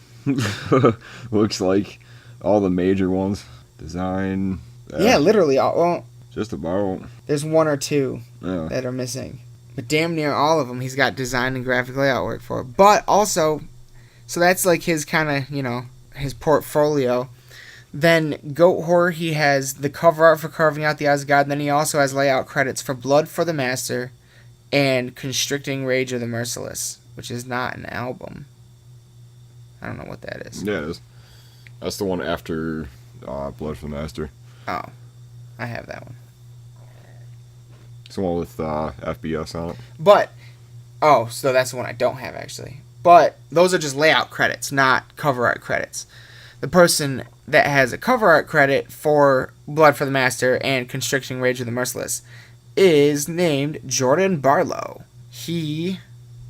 Looks like all the major ones. Design. Yeah, literally all. Well, just about. There's one or two that are missing. But damn near all of them he's got design and graphic layout work for. But also, so that's like his kind of, his portfolio. Then Goatwhore, he has the cover art for Carving Out the Eyes of God. And then he also has layout credits for Blood for the Master and Constricting Rage of the Merciless, which is not an album. I don't know what that is. Yeah, it is. That's the one after Blood for the Master. Oh, I have that one. It's the one with FBS on it. But, so that's the one I don't have, actually. But those are just layout credits, not cover art credits. The person that has a cover art credit for Blood for the Master and Constricting Rage of the Merciless is named Jordan Barlow. He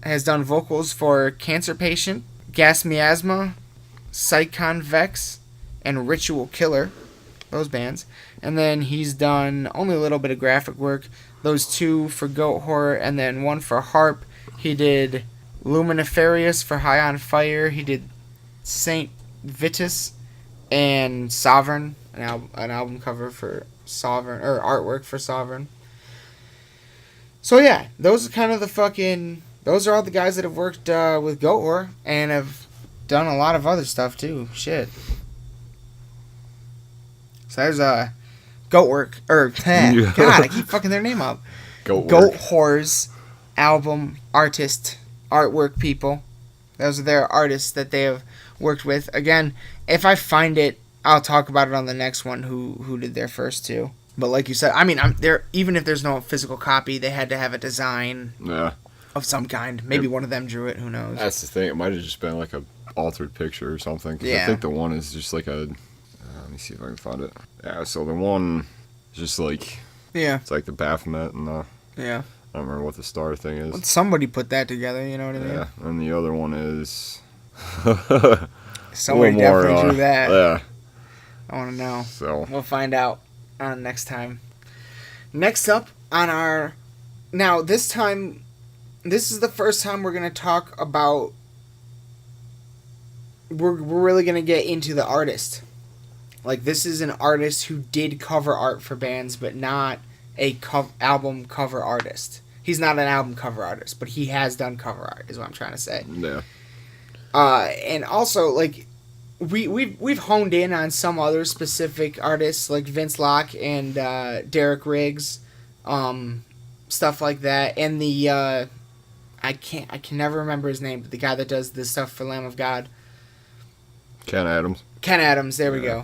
has done vocals for Cancer Patient, Gas Miasma, Psychon Vex, and Ritual Killer, those bands. And then he's done only a little bit of graphic work, those two for Goatwhore, and then one for Harp. He did Luminiferious for High on Fire. He did Saint Vitus and Sovereign, an album cover for Sovereign, or artwork for Sovereign. So yeah, those are kind of those are all the guys that have worked with Goatwhore and have done a lot of other stuff too. Shit. So there's Goatwhore, God, I keep fucking their name up. Goatwhore's album, artist, artwork people. Those are their artists that they have worked with. Again, if I find it, I'll talk about it on the next one. Who did their first two? But like you said, I mean, there even if there's no physical copy, they had to have a design of some kind. Maybe one of them drew it. Who knows? That's the thing. It might have just been like a altered picture or something. 'Cause I think the one is just like a. Let me see if I can find it. Yeah. So the one is just like. Yeah. It's like the Baphomet and the. Yeah. I don't remember what the star thing is. Well, somebody put that together. You know what I mean? Yeah. And the other one is. Somebody definitely drew that. Yeah. I want to know. So we'll find out next time. Next up on our... Now, this time... This is the first time we're going to talk about... We're really going to get into the artist. Like, this is an artist who did cover art for bands, but not a album cover artist. He's not an album cover artist, but he has done cover art, is what I'm trying to say. Yeah. And also, like... We've honed in on some other specific artists like Vince Locke and Derek Riggs, stuff like that, and the I can never remember his name, but the guy that does this stuff for Lamb of God, Ken Adams. Ken Adams, there we go.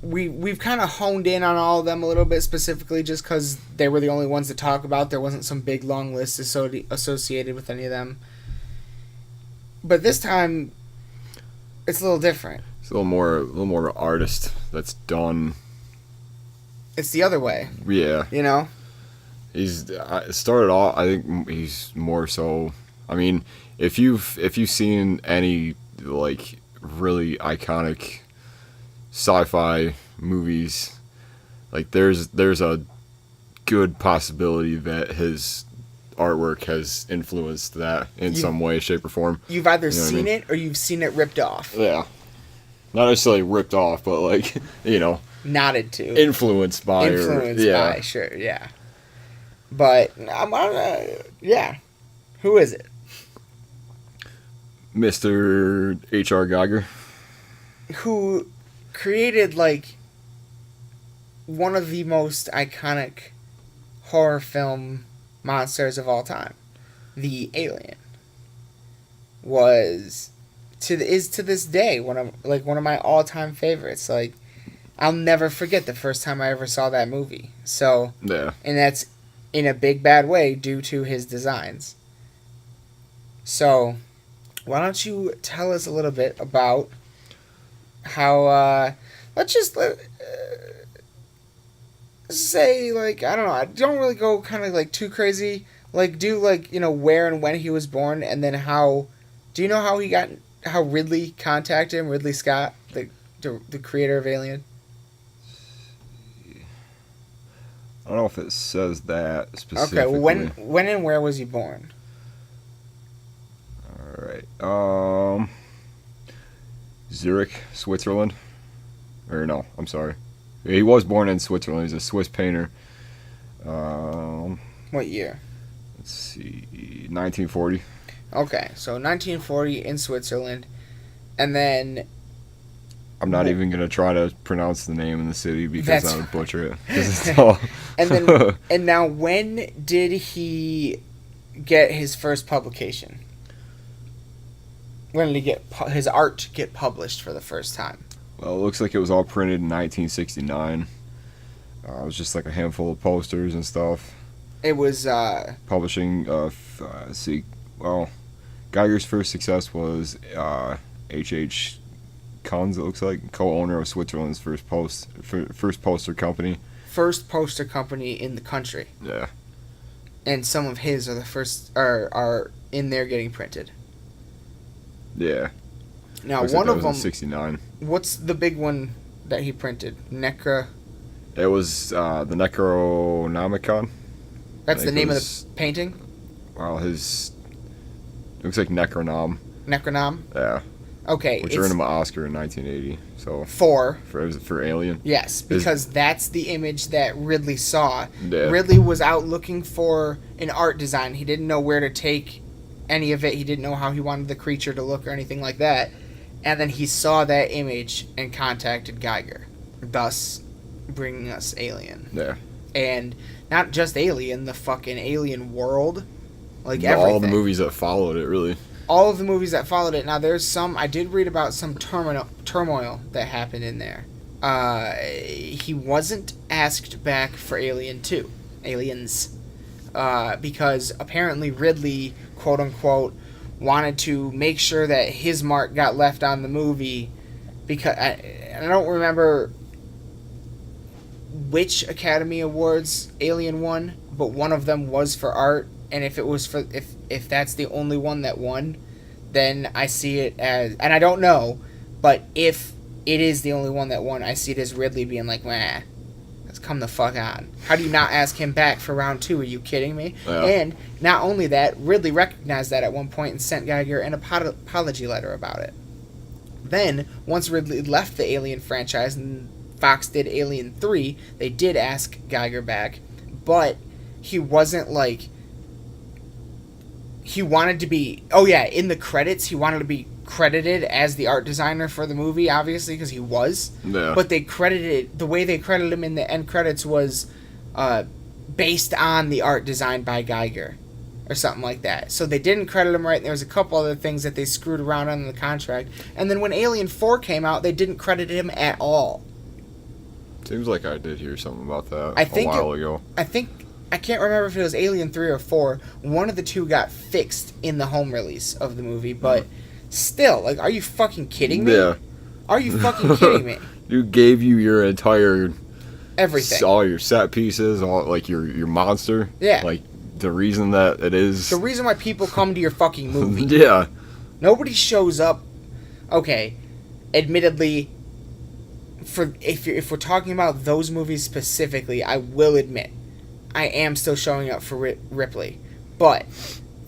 We've kind of honed in on all of them a little bit specifically, just because they were the only ones to talk about. There wasn't some big long list associated with any of them, but this time. It's a little different. It's a little more artist that's done. It's the other way. Yeah. You know? He's started off, I think he's more so, I mean, if you've seen any like really iconic sci-fi movies, like there's a good possibility that his artwork has influenced that in some way, shape, or form. You've either seen it or you've seen it ripped off. Yeah. Not necessarily ripped off, but like, nodded to. Influenced by. By, sure, yeah. But, yeah. Who is it? Mr. H.R. Geiger. Who created, like, one of the most iconic horror film monsters of all time. The Alien is to this day one of my all-time favorites. Like, I'll never forget the first time I ever saw that movie. So yeah, and that's in a big bad way due to his designs. So why don't you tell us a little bit about how let's say, like, I don't know, I don't really go kind of like too crazy, like do like, where and when he was born, and then do you know how Ridley contacted him, Ridley Scott, the creator of Alien? I don't know if it says that specifically. Okay, when and where was he born? Alright, Zurich, Switzerland, or no, I'm sorry. He was born in Switzerland. He's a Swiss painter. What year? Let's see, 1940. Okay, so 1940 in Switzerland, and then... I'm not even going to try to pronounce the name in the city because I would butcher it. It's all... and now, when did he get his first publication? When did he get his art get published for the first time? Well, it looks like it was all printed in 1969. It was just like a handful of posters and stuff. It was... Publishing, let's see, well, Geiger's first success was H.H. Kunz, it looks like, co-owner of Switzerland's first poster company. First poster company in the country. Yeah. And some of his are the first, are in there getting printed. Yeah. Now, looks one like of them... 69. What's the big one that he printed? It was the Necronomicon. That's the name of the painting? Well, looks like Necronom. Necronom? Yeah. Okay. Which earned him an Oscar in 1980. So for Alien. Yes, because that's the image that Ridley saw. Yeah. Ridley was out looking for an art design. He didn't know where to take any of it. He didn't know how he wanted the creature to look or anything like that. And then he saw that image and contacted Geiger, thus bringing us Alien. Yeah. And not just Alien, the fucking Alien world. Like everything. All the movies that followed it, really. all of the movies that followed it. Now, there's some, I did read about some turmoil that happened in there. He wasn't asked back for Alien 2. Aliens. Because apparently Ridley, quote unquote, wanted to make sure that his mark got left on the movie. Because I don't remember which Academy Awards Alien won, but one of them was for art. And if it was for if that's the only one that won, then I see it as, and I don't know, but if it is the only one that won, I see it as Ridley being like, "Nah, let's come the fuck on. How do you not ask him back for round 2? Are you kidding me?" Yeah. And not only that, Ridley recognized that at one point and sent Geiger an apology letter about it. Then, once Ridley left the Alien franchise and Fox did Alien 3, they did ask Geiger back, but he wasn't like, he wanted to be, in the credits, he wanted to be credited as the art designer for the movie, obviously, because he was. Yeah. But they credited, the way they credited him in the end credits was based on the art designed by Geiger, or something like that. So they didn't credit him right, and there was a couple other things that they screwed around on in the contract. And then when Alien 4 came out, they didn't credit him at all. Seems like I did hear something about that a while ago. I can't remember if it was Alien 3 or 4. One of the two got fixed in the home release of the movie, but still, like, are you fucking kidding me? Yeah. Are you fucking kidding me? Dude gave you your entire... everything. All your set pieces, all, like, your monster. Yeah. Like, the reason that it is... the reason why people come to your fucking movie. Yeah. Nobody shows up... Okay, admittedly, if we're talking about those movies specifically, I will admit, I am still showing up for Ripley. But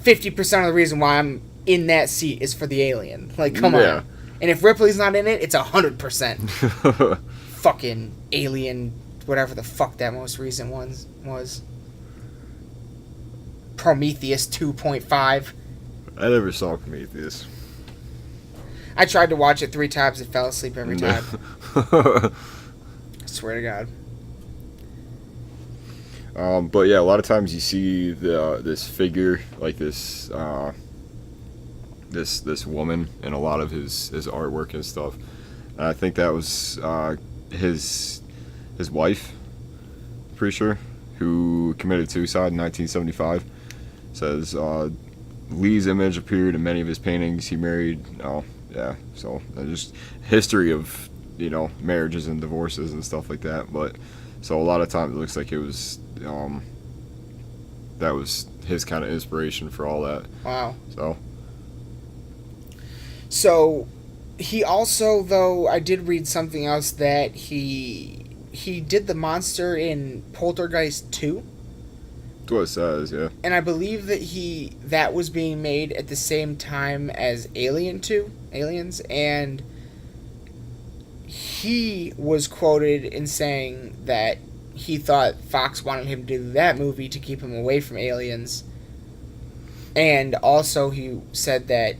50% of the reason why I'm in that seat is for the alien. Like, come on. And if Ripley's not in it, it's 100%. Fucking Alien, whatever the fuck that most recent one was. Prometheus 2.5. I never saw Prometheus. I tried to watch it 3 times and fell asleep every time. I swear to God. But yeah, a lot of times you see this figure, like this woman in a lot of his artwork and stuff. And I think that was his wife, pretty sure, who committed suicide in 1975. Says Lee's image appeared in many of his paintings. He married. So just history of marriages and divorces and stuff like that. But so a lot of times it looks like it was that was his kind of inspiration for all that. Wow. So he also, though, I did read something else that he did the monster in Poltergeist 2. That's what it says, yeah. And I believe that that was being made at the same time as Aliens, and he was quoted in saying that he thought Fox wanted him to do that movie to keep him away from Aliens. And also he said that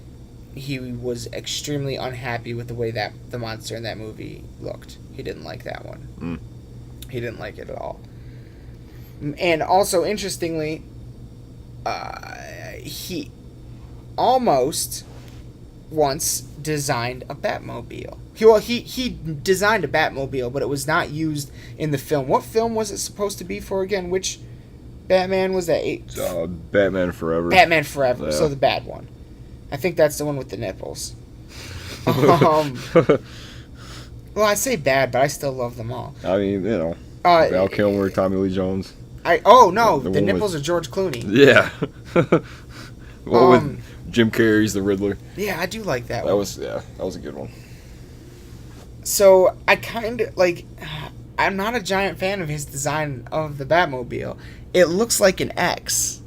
he was extremely unhappy with the way that the monster in that movie looked. He didn't like that one. He didn't like it at all. And also, interestingly, he almost once designed a Batmobile. He designed a Batmobile, but it was not used in the film. What film was it supposed to be for again? Which Batman was that? Batman Forever. Batman Forever, yeah. So the bad one. I think that's the one with the nipples. Well, I say bad, but I still love them all. I mean, Val Kilmer, Tommy Lee Jones. The nipples are George Clooney. Yeah. With Jim Carrey's the Riddler. Yeah, I do like that one. That was a good one. So, I kind of, I'm not a giant fan of his design of the Batmobile. It looks like an X.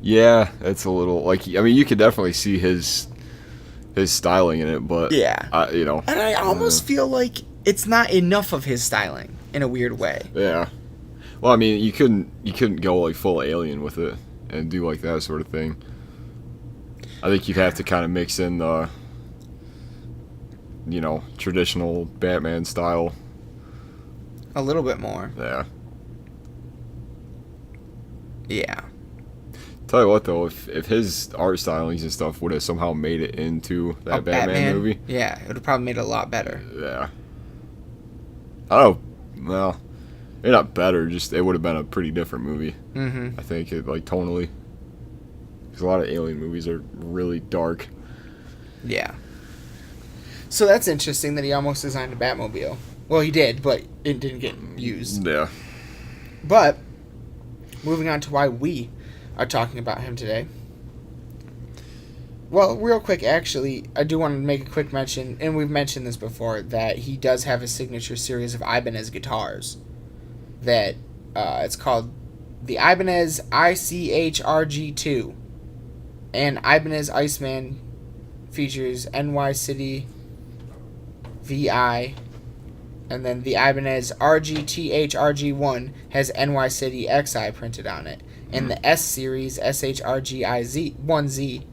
Yeah, it's a little, you could definitely see his styling in it, but... Yeah. And I almost feel like it's not enough of his styling, in a weird way. Yeah. Well, I mean, you couldn't go, full alien with it and do, that sort of thing. I think you'd have to kind of mix in the... traditional Batman style. A little bit more. Yeah. Yeah. Tell you what though, if his art stylings and stuff would have somehow made it into that Batman movie, yeah, it would have probably made it a lot better. Yeah. I don't know. Well, maybe not better. Just it would have been a pretty different movie. Mm-hmm. I think it like tonally, because a lot of alien movies are really dark. Yeah. So that's interesting that he almost designed a Batmobile. Well, he did, but it didn't get used. Yeah. But moving on to why we are talking about him today. Well, real quick, actually, I do want to make a quick mention, and we've mentioned this before, that he does have a signature series of Ibanez guitars. That it's called the Ibanez ICHRG2. And Ibanez Iceman features NY City VI. And then the Ibanez RGTHRG1 has NY City XI printed on it. And the S series SHRGIZ1Z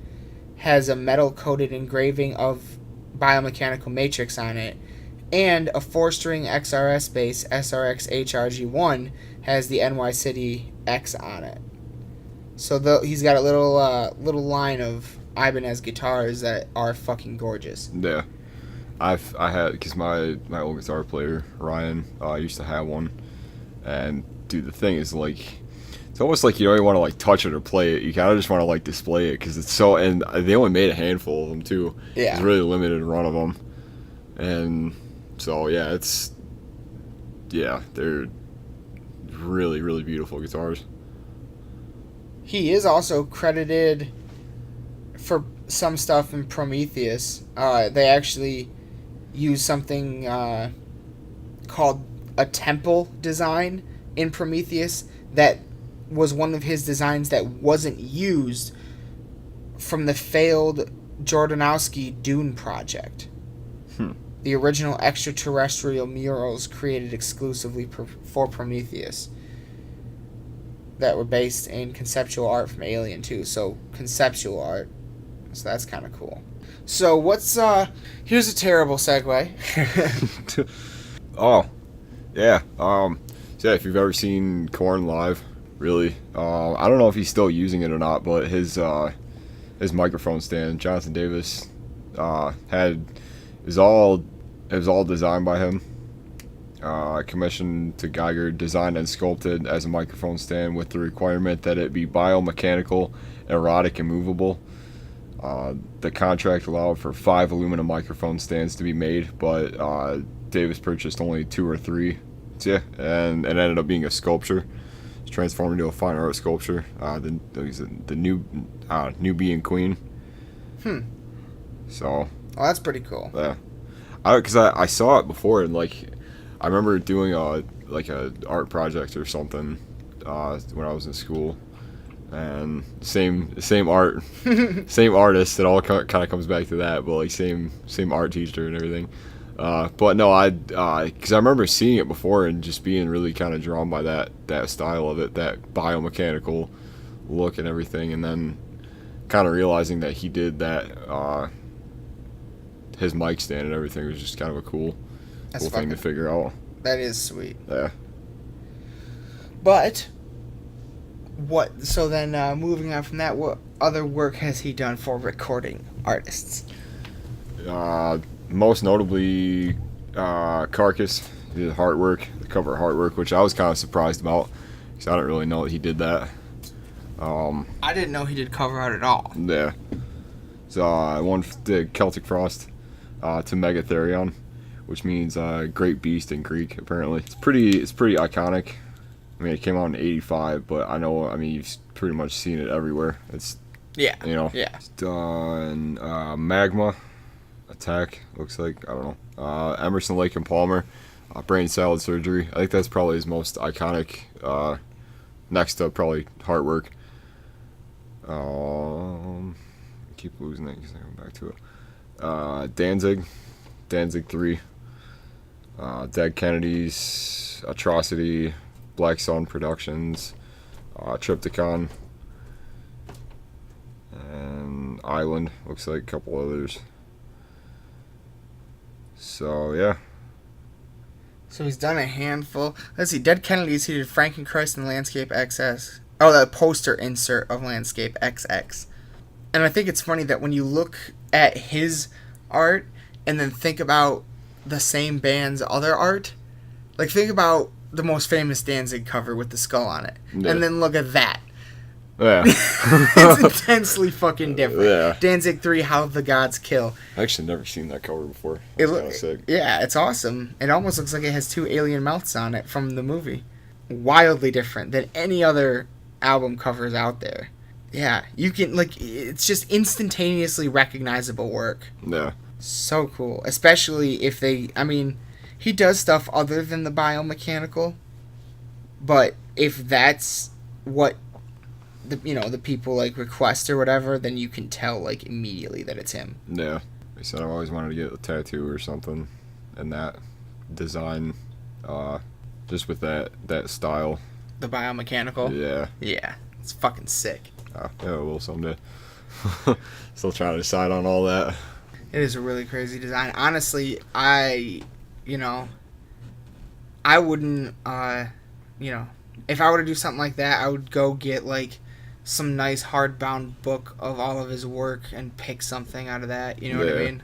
has a metal-coated engraving of biomechanical matrix on it. And a 4-string XRS bass SRX-HRG1 has the NY City X on it. So he's got a little line of Ibanez guitars that are fucking gorgeous. Yeah. I had, because my old guitar player, Ryan, used to have one. And, dude, the thing is, like, it's almost like you don't even want to, like, touch it or play it. You kind of just want to, like, display it, because it's so, and they only made a handful of them, too. Yeah. It's a really limited run of them. And so, yeah, they're really, really beautiful guitars. He is also credited for some stuff in Prometheus. They actually use something called a temple design in Prometheus that was one of his designs that wasn't used from the failed Jordanowski Dune project. The original extraterrestrial murals created exclusively for Prometheus that were based in conceptual art from Alien 2. So conceptual art. So that's kind of cool. So here's a terrible segue. Oh, yeah. So yeah, if you've ever seen Korn live, really, I don't know if he's still using it or not, but his microphone stand, Jonathan Davis, it was all designed by him. Commissioned to Geiger, designed and sculpted as a microphone stand with the requirement that it be biomechanical, erotic, and movable. The contract allowed for 5 aluminum microphone stands to be made, but Davis purchased only 2 or 3. So, yeah, and it ended up being a sculpture. It's transformed into a fine art sculpture. The new Bee and Queen. So. Well, that's pretty cool. Yeah, because I saw it before, and like I remember doing a art project or something when I was in school. And same art, same artist. It all kind of comes back to that, but like same art teacher and everything. But no, because I remember seeing it before and just being really kind of drawn by that style of it, that biomechanical look and everything, and then kind of realizing that he did that. His mic stand and everything was just kind of a cool thing to figure out. That is sweet. Yeah. But. So then, moving on from that, what other work has he done for recording artists? Most notably, Carcass. He did the cover artwork, which I was kind of surprised about, because I didn't really know that he did that. I didn't know he did cover art at all. Yeah. So, one did Celtic Frost to Megatherion, which means Great Beast in Greek, apparently. It's pretty iconic. I mean, it came out in '85, but you've pretty much seen it everywhere. It's, yeah, yeah. It's done Magma Attack, looks like, I don't know. Emerson, Lake and Palmer, Brain Salad Surgery. I think that's probably his most iconic, next to probably Heartwork. I keep losing it because I'm going back to it. Danzig 3, Dead Kennedys, Atrocity, Black Sun Productions, Triptychon, and Island. Looks like a couple others. So, yeah. So he's done a handful. Let's see, Dead Kennedys, he did Frankenchrist and Landscape XS. Oh, the poster insert of Landscape XX. And I think it's funny that when you look at his art and then think about the same band's other art, like think about the most famous Danzig cover with the skull on it, and then look at that. Yeah. It's intensely fucking different. Yeah. Danzig 3, How the Gods Kill. I actually never seen that cover before. It's kind of sick. Yeah, it's awesome. It almost looks like it has 2 alien mouths on it from the movie. Wildly different than any other album covers out there. Yeah, you can, like, it's just instantaneously recognizable work. Yeah. So cool. Especially if they, I mean, he does stuff other than the biomechanical, but if that's what the people like request or whatever, then you can tell like immediately that it's him. Yeah. I said I've always wanted to get a tattoo or something in that design, just with that style. The biomechanical? Yeah. Yeah. It's fucking sick. Yeah, I will someday. Still trying to decide on all that. It is a really crazy design. Honestly, I wouldn't, if I were to do something like that, I would go get like some nice hardbound book of all of his work and pick something out of that. You know what I mean?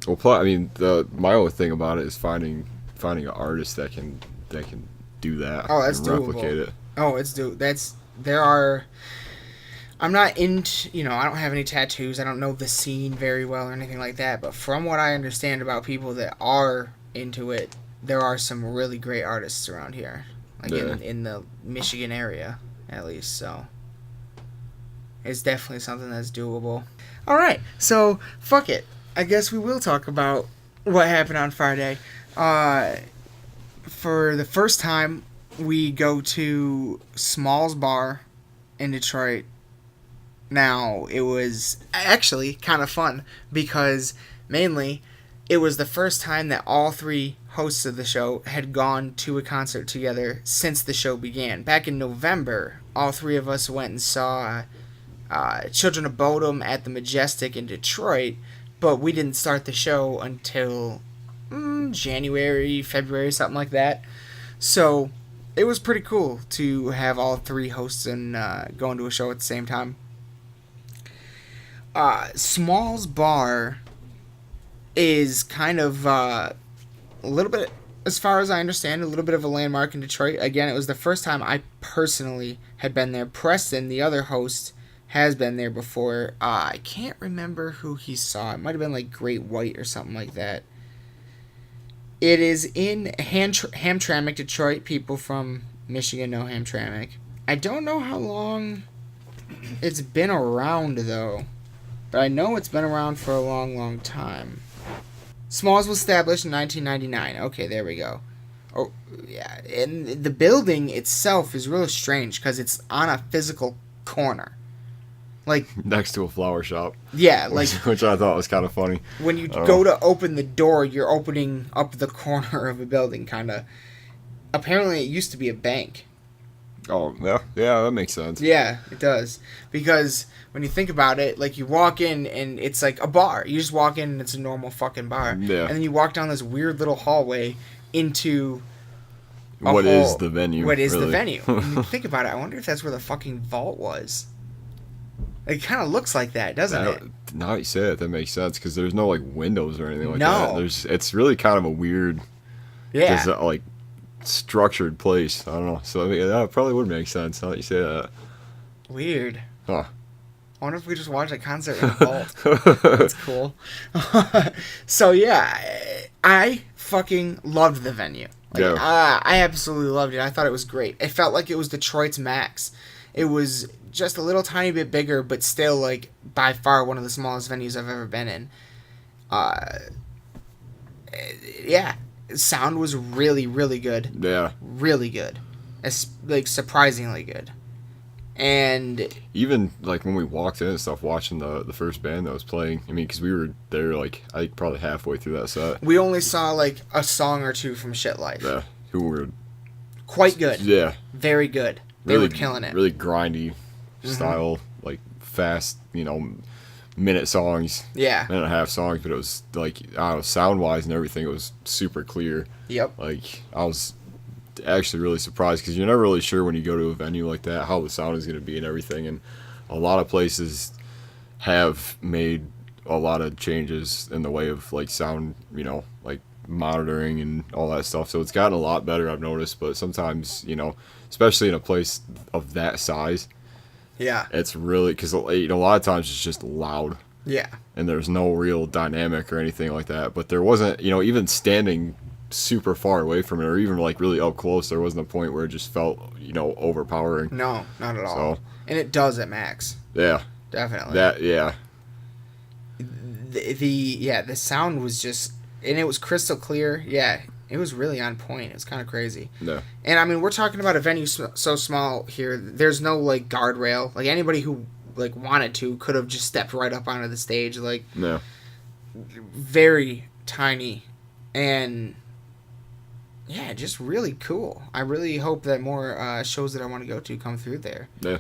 Well, I mean, my only thing about it is finding an artist that can do that. Oh, that's and doable. Replicate it. Oh, it's there are. I'm not into, I don't have any tattoos. I don't know the scene very well or anything like that. But from what I understand about people that are into it, there are some really great artists around here, like in the Michigan area, at least. So it's definitely something that's doable. All right, so fuck it. I guess we will talk about what happened on Friday. For the first time, we go to Small's Bar in Detroit. Now, it was actually kind of fun because mainly it was the first time that all 3 hosts of the show had gone to a concert together since the show began. Back in November, all 3 of us went and saw Children of Bodom at the Majestic in Detroit, but we didn't start the show until January, February, something like that. So it was pretty cool to have all 3 hosts and going to a show at the same time. Small's Bar is kind of a little bit, as far as I understand, a little bit of a landmark in Detroit. Again, it was the first time I personally had been there. Preston, the other host, has been there before. I can't remember who he saw. It might have been like Great White or something like that. It is in Hamtramck, Detroit. People from Michigan know Hamtramck. I don't know how long it's been around, though. But I know it's been around for a long, long time. Smalls was established in 1999. Okay, there we go. Oh, yeah. And the building itself is really strange because it's on a physical corner. Like next to a flower shop. Yeah, like which I thought was kind of funny. When you go to open the door, you're opening up the corner of a building, kind of. Apparently, it used to be a bank. Oh, yeah, that makes sense. Yeah, it does. Because when you think about it, like, you walk in and it's like a bar. You just walk in and it's a normal fucking bar. Yeah. And then you walk down this weird little hallway into what is the venue. What is the venue? When you think about it, I wonder if that's where the fucking vault was. It kind of looks like that, doesn't it? Now you say it, that makes sense, because there's no, like, windows or anything like that. It's really kind of a weird, like, structured place. I don't know. So, I mean, that probably would make sense now that you say that. Weird. Huh. I wonder if we just watched a concert in a vault. That's cool. So, yeah, I fucking loved the venue. Like, I absolutely loved it. I thought it was great. It felt like it was Detroit's Max. It was just a little tiny bit bigger, but still, like, by far one of the smallest venues I've ever been in. Yeah. Sound was really, really good. Yeah. Really good. Like, surprisingly good. And even, like, when we walked in and stuff, watching the first band that was playing, I mean, because we were there, like, I think probably halfway through that set. We only saw, like, a song or two from Shit Life. Yeah. Who were... quite good. Yeah. Very good. They were killing it. Really grindy style, like, fast, minute songs. Yeah. Minute and a half songs, but it was, like, I don't know, sound-wise and everything, it was super clear. Yep. Like, I was actually really surprised because you're never really sure when you go to a venue like that how the sound is going to be and everything. And a lot of places have made a lot of changes in the way of like sound, you know, like monitoring and all that stuff. So it's gotten a lot better, I've noticed. But sometimes, you know, especially in a place of that size, yeah, it's really because, you know, a lot of times it's just loud. Yeah. And there's no real dynamic or anything like that. But there wasn't, you know, even standing super far away from it or even like really up close, there wasn't a point where it just felt, you know, overpowering. No, not at all. So, and it does at max. Yeah. Definitely. Yeah. The sound was just, and it was crystal clear. Yeah, it was really on point. It was kind of crazy. Yeah. And I mean, we're talking about a venue so small here. There's no like guardrail. Like anybody who like wanted to could have just stepped right up onto the stage. Like, yeah. Very tiny, and yeah, just really cool. I really hope that more shows that I want to go to come through there. Yeah.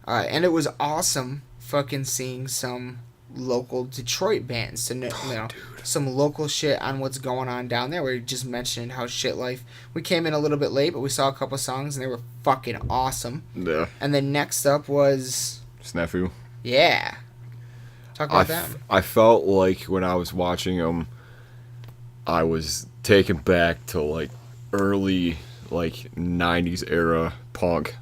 And it was awesome fucking seeing some local Detroit bands to know, some local shit on what's going on down there. We just mentioned how Shit Life. We came in a little bit late, but we saw a couple songs and they were fucking awesome. Yeah. And then next up was Snafu. Yeah. Talk about them. I felt like when I was watching them, I was taken back to like early like 90s era punk.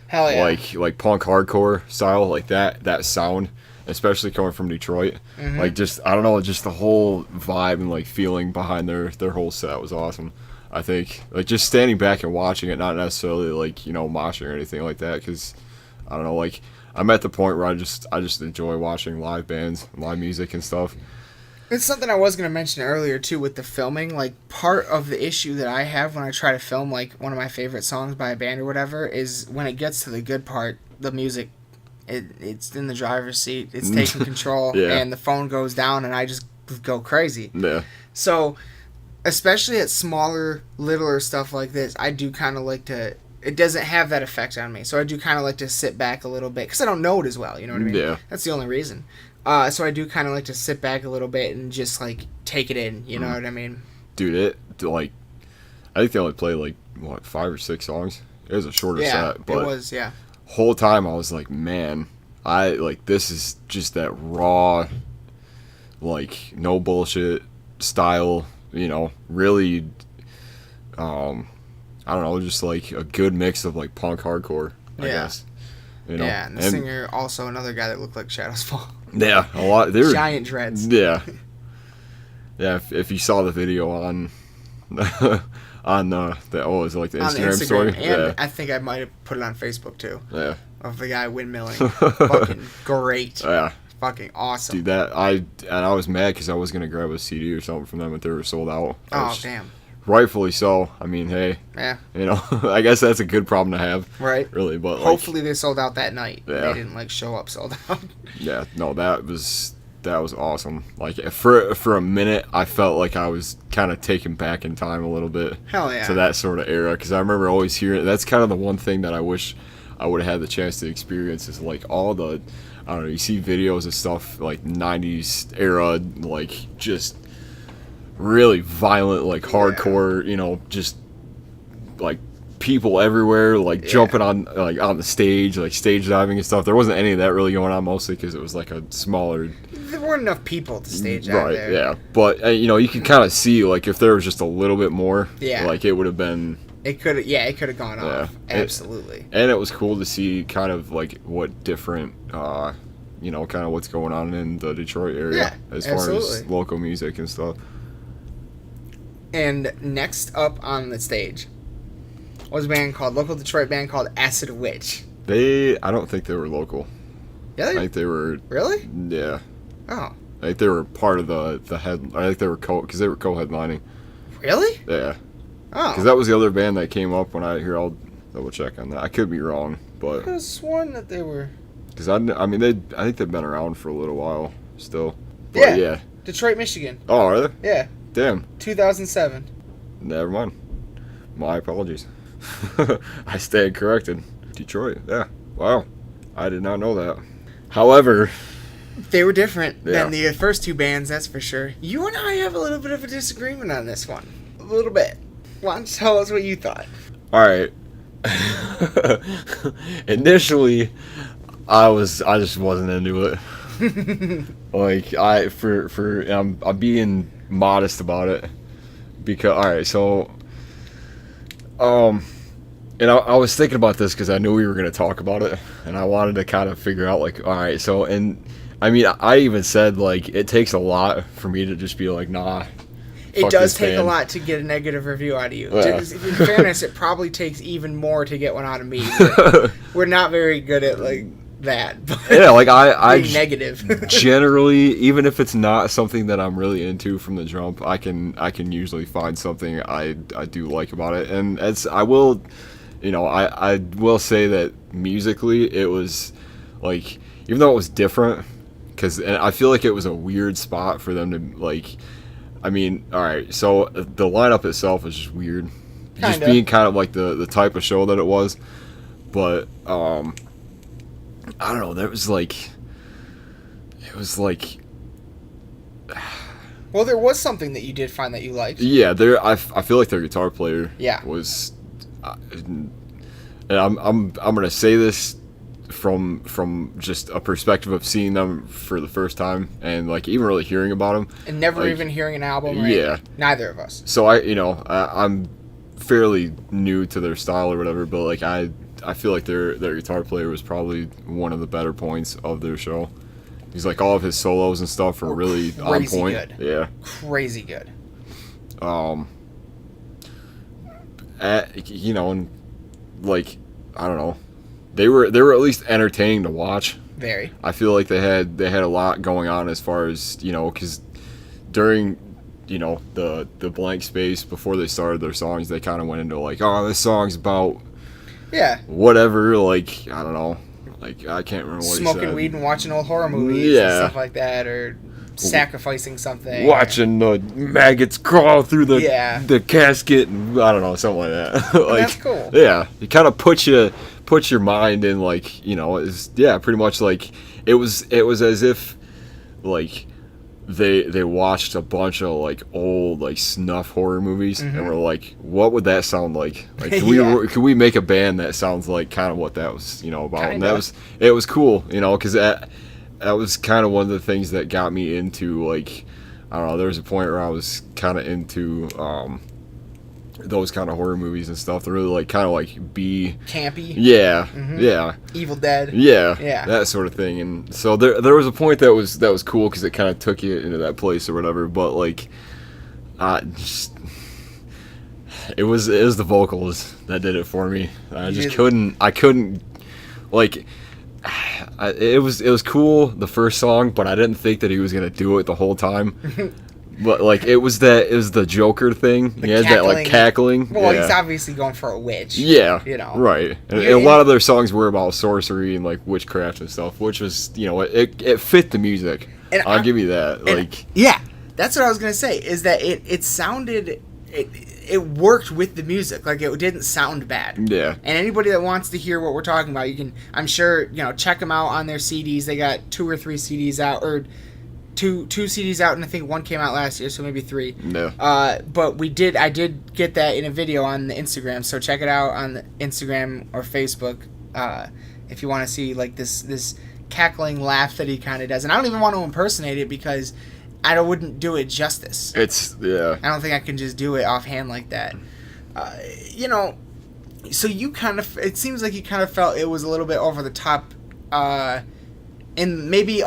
Hell yeah. Like punk hardcore style, like that sound, especially coming from Detroit. Mm-hmm. Like just, I don't know, just the whole vibe and like feeling behind their whole set was awesome. I think like just standing back and watching it, not necessarily like, you know, moshing or anything like that, because I don't know, like I'm at the point where I just enjoy watching live bands, live music and stuff. It's something I was going to mention earlier, too, with the filming. Like, part of the issue that I have when I try to film, like, one of my favorite songs by a band or whatever, is when it gets to the good part, the music, it's in the driver's seat, it's taking control, Yeah. And the phone goes down, and I just go crazy. Yeah. So, especially at smaller, littler stuff like this, I do kind of like to... It doesn't have that effect on me, so I do kind of like to sit back a little bit, because I don't know it as well, you know what I mean? Yeah. That's the only reason. So I do kind of like to sit back a little bit and just, like, take it in, you know what I mean? Dude, I think they only played, like, 5 or 6 songs? It was a shorter set, but... it was, yeah. Whole time I was like, man, this is just that raw, like, no bullshit style, you know, really, I don't know, just, like, a good mix of, like, punk hardcore, I guess. You know? Yeah, and the singer, also another guy that looked like Shadows Fall. Yeah, a lot. They were giant dreads. Yeah. Yeah, if you saw the video on is it like the Instagram story? And yeah. I think I might have put it on Facebook too. Yeah. Of the guy windmilling. Fucking great. Yeah. Fucking awesome. Dude, I was mad because I was gonna grab a CD or something from them, but they were sold out. Oh damn. Rightfully so. I mean, hey. Yeah. You know, I guess that's a good problem to have. Right. Really, but hopefully they sold out that night. Yeah. They didn't like show up sold out. Yeah. No, that was awesome. Like for a minute, I felt like I was kind of taken back in time a little bit. Hell yeah. To that sort of era, because I remember always hearing. That's kind of the one thing that I wish I would have had the chance to experience is like all the, I don't know. You see videos of stuff like '90s era, like just really violent, like hardcore. You know, just like people everywhere, like jumping on the stage, like stage diving and stuff. There wasn't any of that really going on, mostly because it was like a smaller. There weren't enough people to stage out there. Right, yeah. But, you know, you can kind of see, like, if there was just a little bit more, like, it would have been... It could have gone off. Absolutely. And it was cool to see kind of, like, what different, you know, kind of what's going on in the Detroit area as far as local music and stuff. And next up on the stage was a local Detroit band called Acid Witch. I don't think they were local. Yeah, I think they were... Really? Yeah. Oh. I think they were part of the head... I think they were because they were co-headlining. Really? Yeah. Oh. Because that was the other band that came up when I'll double check on that. I could be wrong, but... I could have sworn that they were... Because I mean, I think they've been around for a little while still. But yeah. Detroit, Michigan. Oh, are they? Yeah. Damn. 2007. Never mind. My apologies. I stand corrected. Detroit, yeah. Wow. I did not know that. However... They were different than the first two bands, that's for sure. You and I have a little bit of a disagreement on this one. A little bit. Why don't you tell us what you thought? All right. Initially, I just wasn't into it. Like I'm being modest about it because all right, so and I was thinking about this because I knew we were going to talk about it, and I wanted to kind of figure out like, all right, so and I mean I even said like it takes a lot for me to just be like, nah. It does take a lot to get a negative review out of you. Yeah. In fairness, it probably takes even more to get one out of me. We're not very good at like that. But yeah, like I negative. Generally, even if it's not something that I'm really into from the jump, I can usually find something I do like about it. And I will say that musically it was like, even though it was different, and I feel like it was a weird spot for them to like. I mean, all right, so the lineup itself was just weird. Just being kind of like the type of show that it was. But, I don't know, it was like... Well, there was something that you did find that you liked. Yeah, I feel like their guitar player was... and I'm going to say this from just a perspective of seeing them for the first time and like even really hearing about them and never like, even hearing an album or anything. Neither of us. So I'm fairly new to their style or whatever, but like I feel like their guitar player was probably one of the better points of their show. He's like all of his solos and stuff are really on point. Good. Yeah, crazy good. And like I don't know. They were at least entertaining to watch. Very. I feel like they had a lot going on as far as because during the blank space before they started their songs, they kind of went into like, oh, this song's about whatever, like I don't know, like I can't remember what smoking he said. Weed and watching old horror movies and stuff like that, or sacrificing something, watching the maggots crawl through the casket, and I don't know, something like that. Like, that's cool. Yeah, it kind of puts your mind in like it's pretty much like it was as if like they watched a bunch of like old like snuff horror movies and were like, what would that sound like? Like can we make a band that sounds like kind of what that was about? And it was cool because that was kind of one of the things that got me into like I don't know, there was a point where I was kind of into those kind of horror movies and stuff. They're really like kind of like be campy. Yeah, yeah. Evil Dead. Yeah, that sort of thing. And so there was a point that was cool because it kind of took you into that place or whatever. But like, it was the vocals that did it for me. I couldn't like. It was cool the first song, but I didn't think that he was gonna do it the whole time. But like it was the Joker thing. He had that like cackling. Well, he's obviously going for a witch. Yeah, right. And a lot of their songs were about sorcery and like witchcraft and stuff, which was it fit the music. And I'll give you that. Like that's what I was gonna say. Is that it sounded it worked with the music. Like it didn't sound bad. Yeah. And anybody that wants to hear what we're talking about, you can. I'm sure check them out on their CDs. They got 2 or 3 CDs out or. Two CDs out, and I think one came out last year, so maybe 3. No. But I did get that in a video on the Instagram, so check it out on the Instagram or Facebook if you want to see like this cackling laugh that he kind of does. And I don't even want to impersonate it because I wouldn't do it justice. I don't think I can just do it offhand like that. So you kind of, it seems like you kind of felt it was a little bit over the top, and maybe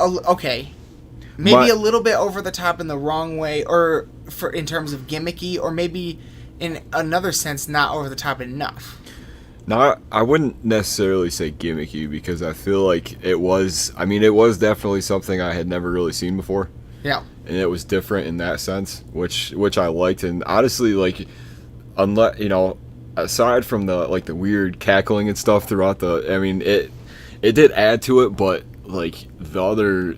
maybe a little bit over the top in the wrong way, or in terms of gimmicky, or maybe in another sense not over the top enough. No, I wouldn't necessarily say gimmicky because I feel like it was definitely something I had never really seen before. Yeah. And it was different in that sense, which I liked. And honestly, like, unless aside from the weird cackling and stuff throughout it did add to it, but like the other,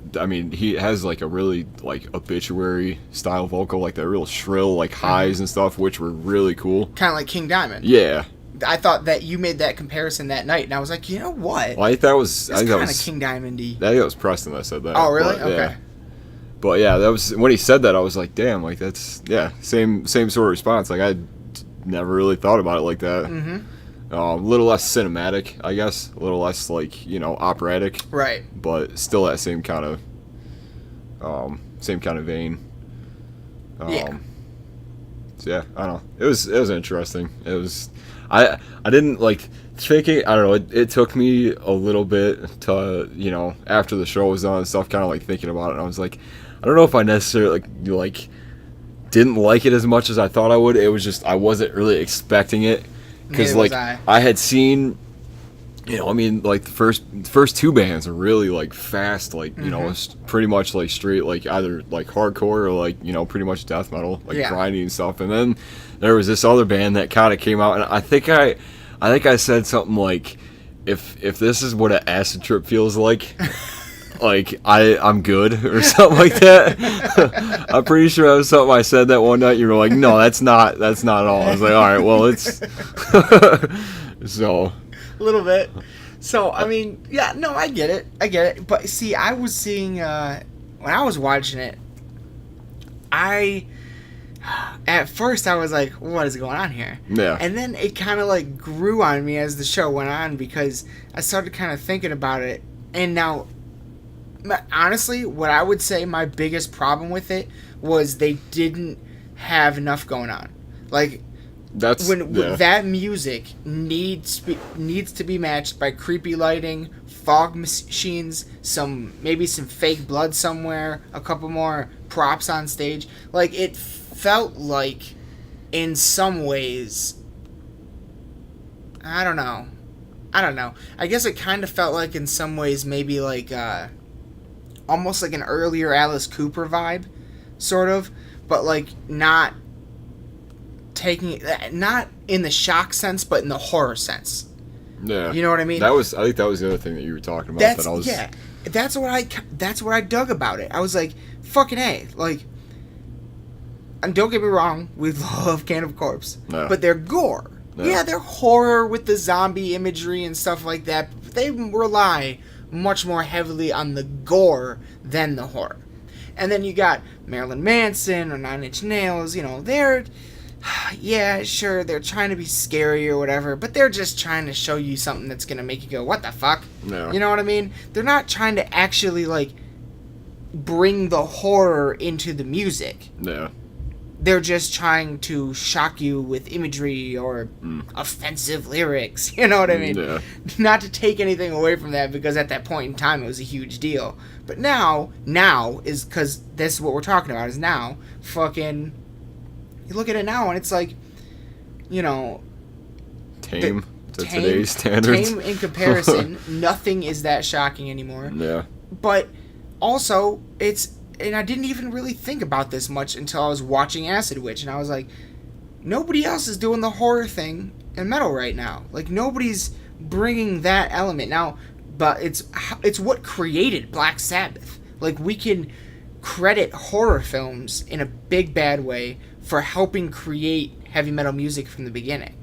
he has like a really like obituary style vocal, like that real shrill like highs and stuff, which were really cool. Kind of like King Diamond. Yeah. I thought that you made that comparison that night, and I was like, you know what? Well, I think that was kind of King Diamond-y. I think it was Preston that said that. Oh, really? But, okay. Yeah. But yeah, that was when he said that. I was like, damn, like that's same sort of response. Like I never really thought about it like that. A little less cinematic, I guess. A little less, like, you know, operatic. Right. But still that same kind of vein. Yeah. So yeah, I don't know. It was interesting. It was, I didn't like thinking. I don't know. It took me a little bit to, you know, after the show was done and stuff, kind of like thinking about it. And I was like, I don't know if I necessarily like didn't like it as much as I thought I would. It was just I wasn't really expecting it because like I had seen, you know, I mean, like the first two bands are really like fast, like, you know, it's pretty much like straight, like either like hardcore or like, you know, pretty much death metal, like grinding and stuff. And then there was this other band that kind of came out, and I think I said something like, if this is what an acid trip feels like, like I'm good or something like that. I'm pretty sure that was something I said that one night. You were like, no, that's not at all. I was like, all right, well, it's so. A little bit. So, I mean, yeah, no, I get it. But see, I was seeing, when I was watching it, at first I was like, what is going on here? Yeah. And then it kind of like grew on me as the show went on, because I started kind of thinking about it. And now, honestly, what I would say my biggest problem with it was they didn't have enough going on. Like, when that music needs to be matched by creepy lighting, fog machines, maybe some fake blood somewhere, a couple more props on stage. Like, it felt like, in some ways, I don't know. I guess it kind of felt like, in some ways, maybe like almost like an earlier Alice Cooper vibe, sort of, but like not in the shock sense, but in the horror sense. Yeah, you know what I mean. I think that was the other thing that you were talking about. That's what I dug about it. I was like, fucking A, like, and don't get me wrong, we love Cannibal Corpse, but they're gore. Yeah, they're horror with the zombie imagery and stuff like that. But they rely much more heavily on the gore than the horror. And then you got Marilyn Manson or Nine Inch Nails. You know, yeah, sure, they're trying to be scary or whatever, but they're just trying to show you something that's going to make you go, what the fuck? No. You know what I mean? They're not trying to actually, like, bring the horror into the music. No. They're just trying to shock you with imagery or offensive lyrics. You know what I mean? Yeah. Not to take anything away from that, because at that point in time it was a huge deal. But now is, because this is what we're talking about, is now fucking... You look at it now, and it's like, you know... Tame to today's standards. Tame in comparison. Nothing is that shocking anymore. Yeah. But also, and I didn't even really think about this much until I was watching Acid Witch, and I was like, nobody else is doing the horror thing in metal right now. Like, nobody's bringing that element. Now, but it's what created Black Sabbath. Like, we can credit horror films in a big bad way for helping create heavy metal music from the beginning.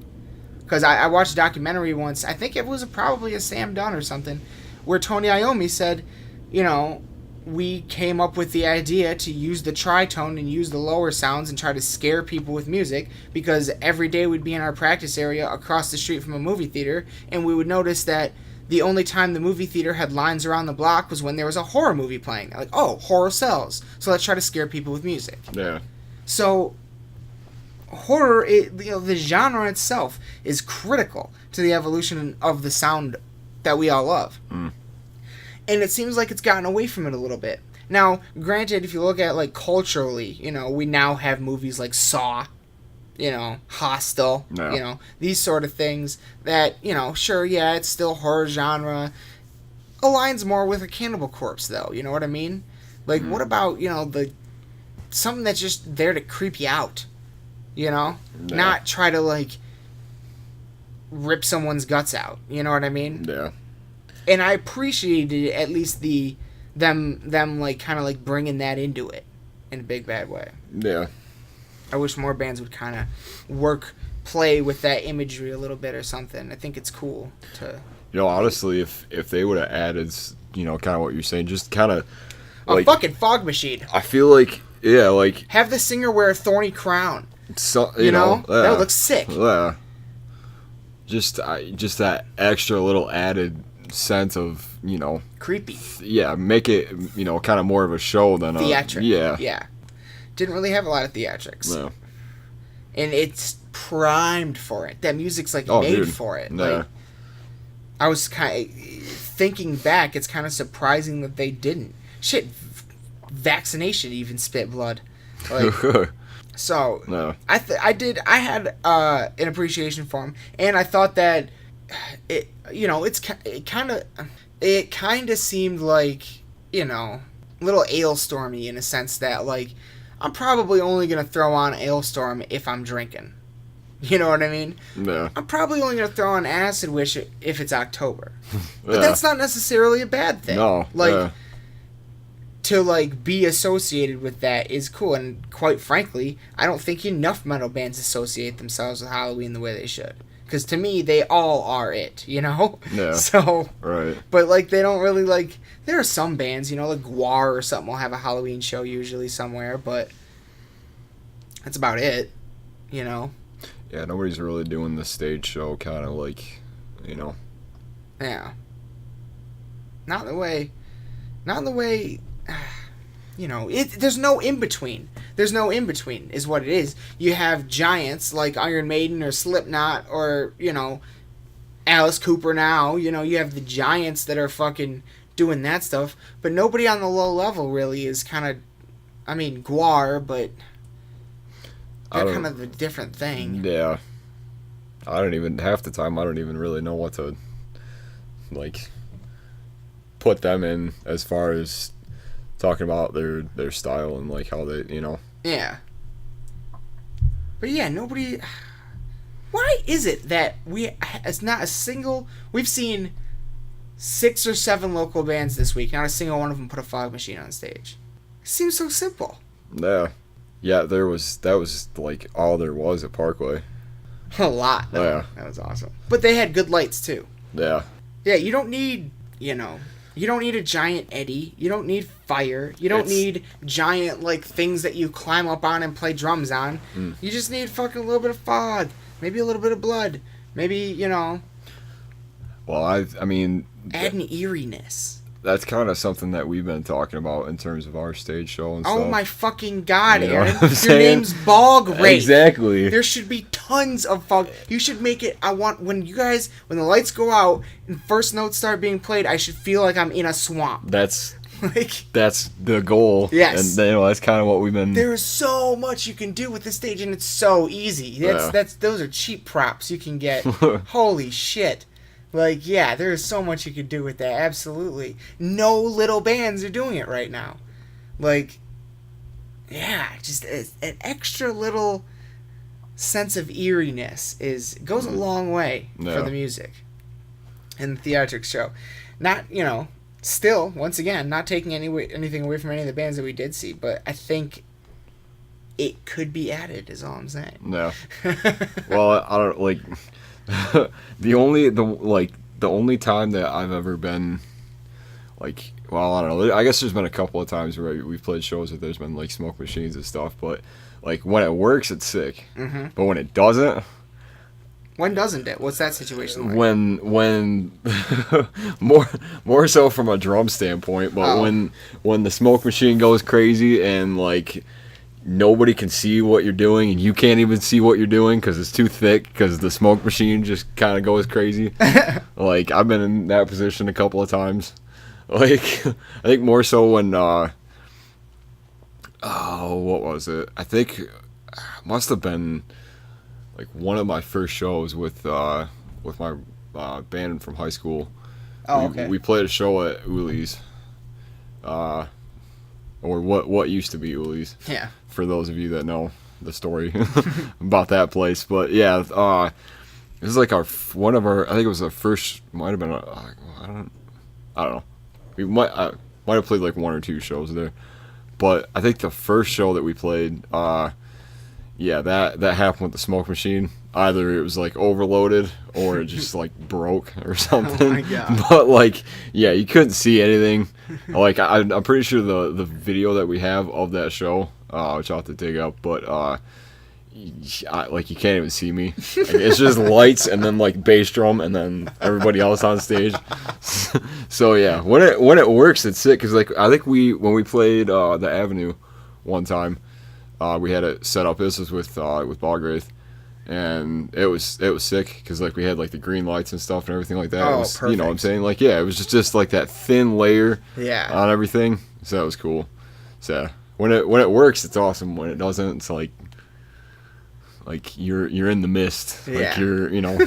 Because I watched a documentary once, I think it was probably a Sam Dunn or something, where Tony Iommi said, you know, we came up with the idea to use the tritone and use the lower sounds and try to scare people with music, because every day we'd be in our practice area across the street from a movie theater, and we would notice that the only time the movie theater had lines around the block was when there was a horror movie playing. Like, oh, horror sells, so let's try to scare people with music. Yeah. So horror, the genre itself is critical to the evolution of the sound that we all love. And it seems like it's gotten away from it a little bit. Now, granted, if you look at, like, culturally, you know, we now have movies like Saw, you know, Hostel, you know, these sort of things that, you know, sure, yeah, it's still horror genre. Aligns more with a Cannibal Corpse, though, you know what I mean? Like, what about, you know, something that's just there to creep you out, you know? Not try to, like, rip someone's guts out, you know what I mean? Yeah. And I appreciated at least them like kind of like bringing that into it in a big bad way. Yeah. I wish more bands would kind of play with that imagery a little bit or something. I think it's cool to... You know, honestly, if they would have added, you know, kind of what you're saying, just kind of... a fucking fog machine. I feel like, yeah, like... Have the singer wear a thorny crown. So, you know? That would look sick. Yeah. just that extra little added sense of, you know, creepy. Yeah, make it, you know, kind of more of a show than theatric. Yeah. Didn't really have a lot of theatrics. No. And it's primed for it. That music's like made for it. Yeah. Like, I was kind of thinking back. It's kind of surprising that they didn't. Shit, vaccination even spit blood. Like, so no. I had an appreciation for him, and I thought that it, you know, it kind of seemed like, you know, a little Ailstormy in a sense that, like, I'm probably only gonna throw on Ailstorm if I'm drinking. You know what I mean? Yeah. I'm probably only gonna throw on Acid Wish if it's October, but that's not necessarily a bad thing. No, like. To, like, be associated with that is cool, and quite frankly, I don't think enough metal bands associate themselves with Halloween the way they should. Because to me, they all are it, you know? Yeah. So, right. But, like, they don't really, like, there are some bands, you know, like Goatwhore or something will have a Halloween show usually somewhere, but that's about it, you know? Yeah, nobody's really doing the stage show kind of like, you know? Yeah. Not in the way, you know, there's no in-between. There's no in-between is what it is. You have giants like Iron Maiden or Slipknot or, you know, Alice Cooper now. You know, you have the giants that are fucking doing that stuff. But nobody on the low level really is kind of, I mean, Goatwhore, but they're kind of a different thing. Yeah. I don't even, half the time, I don't even really know what to, like, put them in as far as talking about their style and, like, how they, you know. Yeah. But yeah, nobody. Why is it that it's not a single. We've seen 6 or 7 local bands this week. Not a single one of them put a fog machine on stage. It seems so simple. Yeah. Yeah, that was like all there was at Parkway. A lot, though. Yeah. That was awesome. But they had good lights, too. Yeah. Yeah, you don't need, you know. You don't need a giant eddy. You don't need fire. You don't need giant, like, things that you climb up on and play drums on. You just need fucking a little bit of fog. Maybe a little bit of blood. Maybe, you know. Well, I mean. Add an eeriness. That's kind of something that we've been talking about in terms of our stage show and stuff. Oh my fucking god, you know Aaron. Your name's Bog Wraith. Exactly. There should be tons of fog. You should make it, when the lights go out and first notes start being played, I should feel like I'm in a swamp. That's the goal. Yes. And, you know, that's kind of what we've been. There is so much you can do with this stage, and it's so easy. Those are cheap props you can get. Holy shit. Like, yeah, there is so much you could do with that. Absolutely. No little bands are doing it right now. Like, yeah, just an extra little sense of eeriness goes a long way for the music and the theatrics show. Not, you know, still, once again, not taking anything away from any of the bands that we did see, but I think it could be added, is all I'm saying. No. Well, I don't, like... the only time that I've ever been, like, well, I don't know, I guess there's been a couple of times where we've played shows that there's been, like, smoke machines and stuff, but, like, when it works, it's sick. Mm-hmm. But when it doesn't... When doesn't it? What's that situation like? When more so from a drum standpoint, but when the smoke machine goes crazy and, like... nobody can see what you're doing, and you can't even see what you're doing because it's too thick because the smoke machine just kind of goes crazy. Like, I've been in that position a couple of times. Like, I think more so when, what was it? I think it must have been, like, one of my first shows with my band from high school. Oh, okay. We played a show at Uli's. Or what used to be Uli's. Yeah. For those of you that know the story about that place. But yeah, this is like I think it was our first, might have been, I don't know. We might have played like 1 or 2 shows there. But I think the first show that we played, yeah, that happened with the smoke machine. Either it was like overloaded or it just like broke or something. Oh my God. But like, yeah, you couldn't see anything. Like, I'm pretty sure the video that we have of that show, which I'll have to dig up, but like you can't even see me. Like, it's just lights and then like bass drum and then everybody else on stage. So yeah, when it works, it's sick. Cause like I think when we played the Avenue one time, we had it set up. This was with Balgraith, and it was sick because like we had like the green lights and stuff and everything like that. Oh, it was, perfect. You know what I'm saying? Like yeah, it was just like that thin layer Yeah. on everything. So that was cool. So yeah, when it works, it's awesome. When it doesn't, it's like you're in the mist. Yeah. Like you're, you know.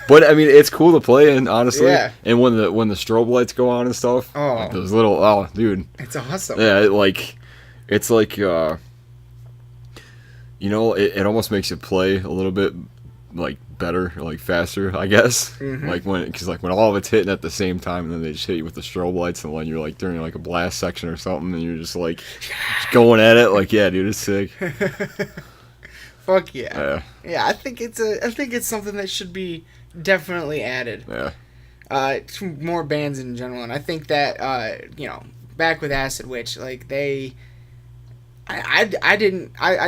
But I mean, it's cool to play in, honestly. Yeah. And when the strobe lights go on and stuff, Oh. like those little dude. It's awesome. Yeah, it's like you know, it almost makes you play a little bit like better, like faster, I guess. Mm-hmm. Like because when all of it's hitting at the same time, and then they just hit you with the strobe lights, and when you're like during like a blast section or something, and you're just like just going at it, like yeah, dude, it's sick. Fuck yeah. Yeah, I think it's something that should be definitely added. Yeah. To more bands in general, and I think that you know, back with Acid Witch, like I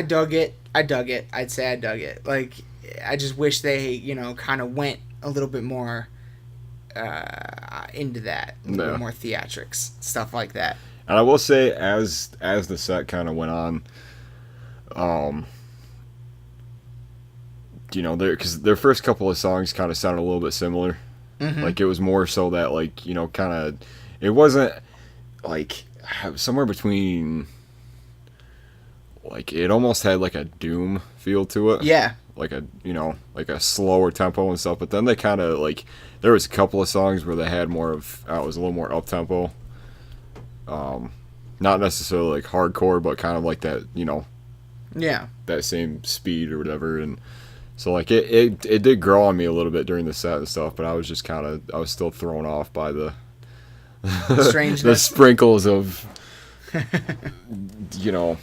dug it. I'd say I dug it. Like I just wish they, you know, kind of went a little bit more into that, a little bit more theatrics, stuff like that. And I will say, as the set kind of went on, you know, because their first couple of songs kind of sounded a little bit similar. Mm-hmm. Like it was more so that, like, you know, kind of, it wasn't like somewhere between, like it almost had like a Doom feel to it. Yeah. Like a, you know, like a slower tempo and stuff. But then they kind of like, there was a couple of songs where they had more of, it was a little more up tempo. Not necessarily like hardcore, but kind of like that, you know. Yeah. That same speed or whatever. And so like it did grow on me a little bit during the set and stuff, but I was just I was still thrown off by the strangeness. the sprinkles of you know,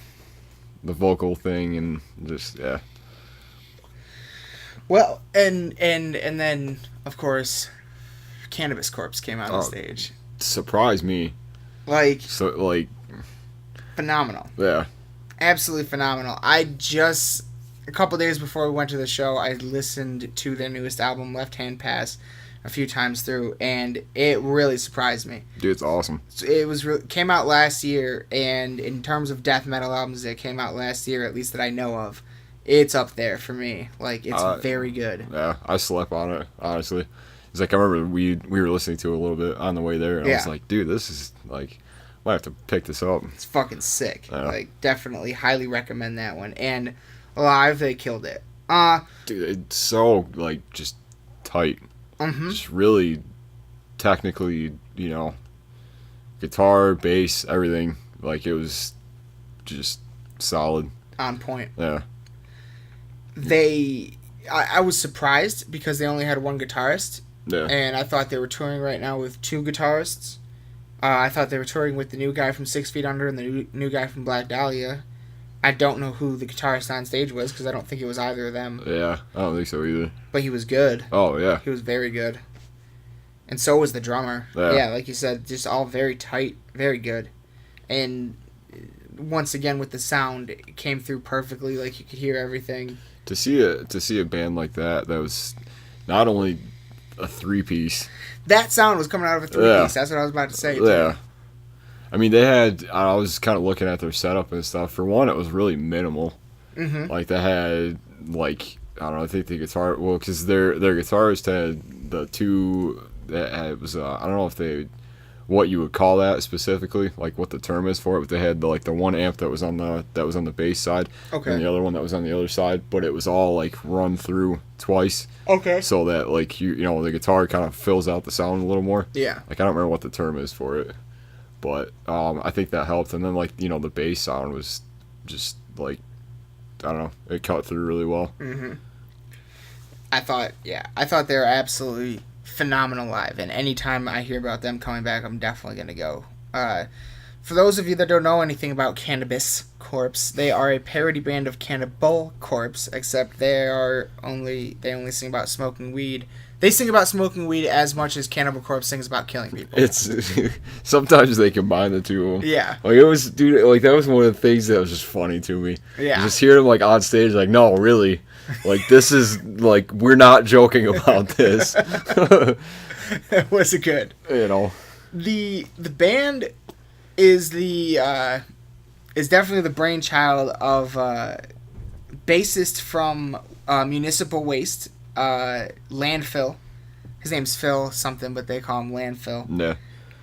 the vocal thing and just yeah. Well, and then of course Cannabis Corpse came out on stage. Surprised me. Like phenomenal. Yeah. Absolutely phenomenal. I just a couple days before we went to the show, I listened to their newest album, Left Hand Pass, a few times through, and it really surprised me. Dude, it's awesome. It came out last year, and in terms of death metal albums that came out last year, at least that I know of, it's up there for me. Like, it's very good. Yeah, I slept on it, honestly. It's like, I remember we were listening to it a little bit on the way there, and I was like, dude, this is, like, I might have to pick this up. It's fucking sick. Yeah. Like, definitely highly recommend that one. And live, they killed it. Dude, it's so, like, just tight. Mm-hmm. Just really technically, you know, guitar, bass, everything. Like, it was just solid. On point. Yeah. I was surprised because they only had one guitarist. Yeah. And I thought they were touring right now with two guitarists. I thought they were touring with the new guy from 6 Feet Under and the new guy from Black Dahlia. I don't know who the guitarist on stage was because I don't think it was either of them. Yeah, I don't think so either. But he was good. Oh, yeah. He was very good. And so was the drummer. Yeah, like you said, just all very tight, very good. And once again with the sound, it came through perfectly. Like you could hear everything. To see a band like that was not only a 3-piece. That sound was coming out of a 3-piece. That's what I was about to say. Too. Yeah. I mean, I was kind of looking at their setup and stuff. For one, it was really minimal. Mm-hmm. Like, they had, like, I don't know, I think the guitar, well, because their guitarist had the two, it was, I don't know if what you would call that specifically, like what the term is for it, but they had the one amp that was on the bass side, okay, and the other one that was on the other side, but it was all like run through twice, okay, so that like you know the guitar kind of fills out the sound a little more. Yeah, like I don't remember what the term is for it, but I think that helped. And then like you know the bass sound was just like I don't know, it cut through really well. Mm-hmm. I thought they were absolutely phenomenal live, and anytime I hear about them coming back, I'm definitely gonna go. For those of you that don't know anything about Cannabis Corpse, they are a parody band of Cannibal Corpse, except they only sing about smoking weed They sing about smoking weed as much as Cannibal Corpse sings about killing people. It's sometimes they combine the two of them. Yeah. Like it was, dude. Like that was one of the things that was just funny to me. Yeah. Just hearing them like on stage, like, no, really, like this is like we're not joking about this. It was good. You know. The band is definitely the brainchild of bassist from Municipal Waste, Landfill. His name's Phil something, but they call him Landfill. Yeah.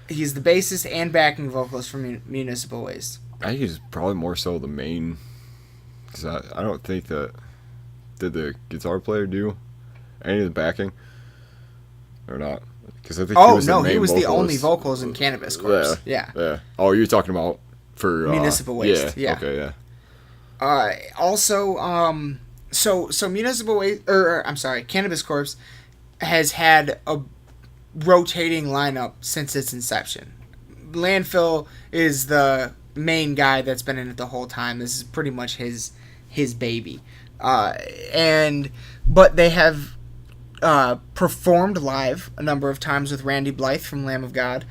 He's the bassist and backing vocalist for Municipal Waste. I think he's probably more so the main, because I don't think that did the guitar player do any of the backing or not. Because I think he was the the only vocals in Cannabis Corpse. Yeah. Oh, you're talking about for Municipal Waste. Yeah. Okay. Yeah. Also, so Municipal Waste, Cannabis Corpse has had a rotating lineup since its inception. Landfill is the main guy that's been in it the whole time. This is pretty much his baby. But they have performed live a number of times with Randy Blythe from Lamb of God.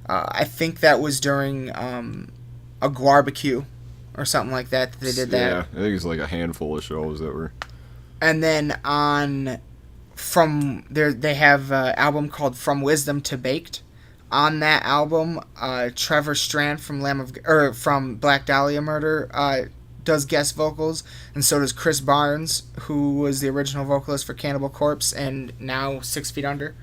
I think that was during a barbecue or something like that they did that. Yeah, I think it's like a handful of shows that were. And then they have an album called From Wisdom to Baked. On that album, Trevor Strand from from Black Dahlia Murder does guest vocals, and so does Chris Barnes, who was the original vocalist for Cannibal Corpse and now 6 Feet Under.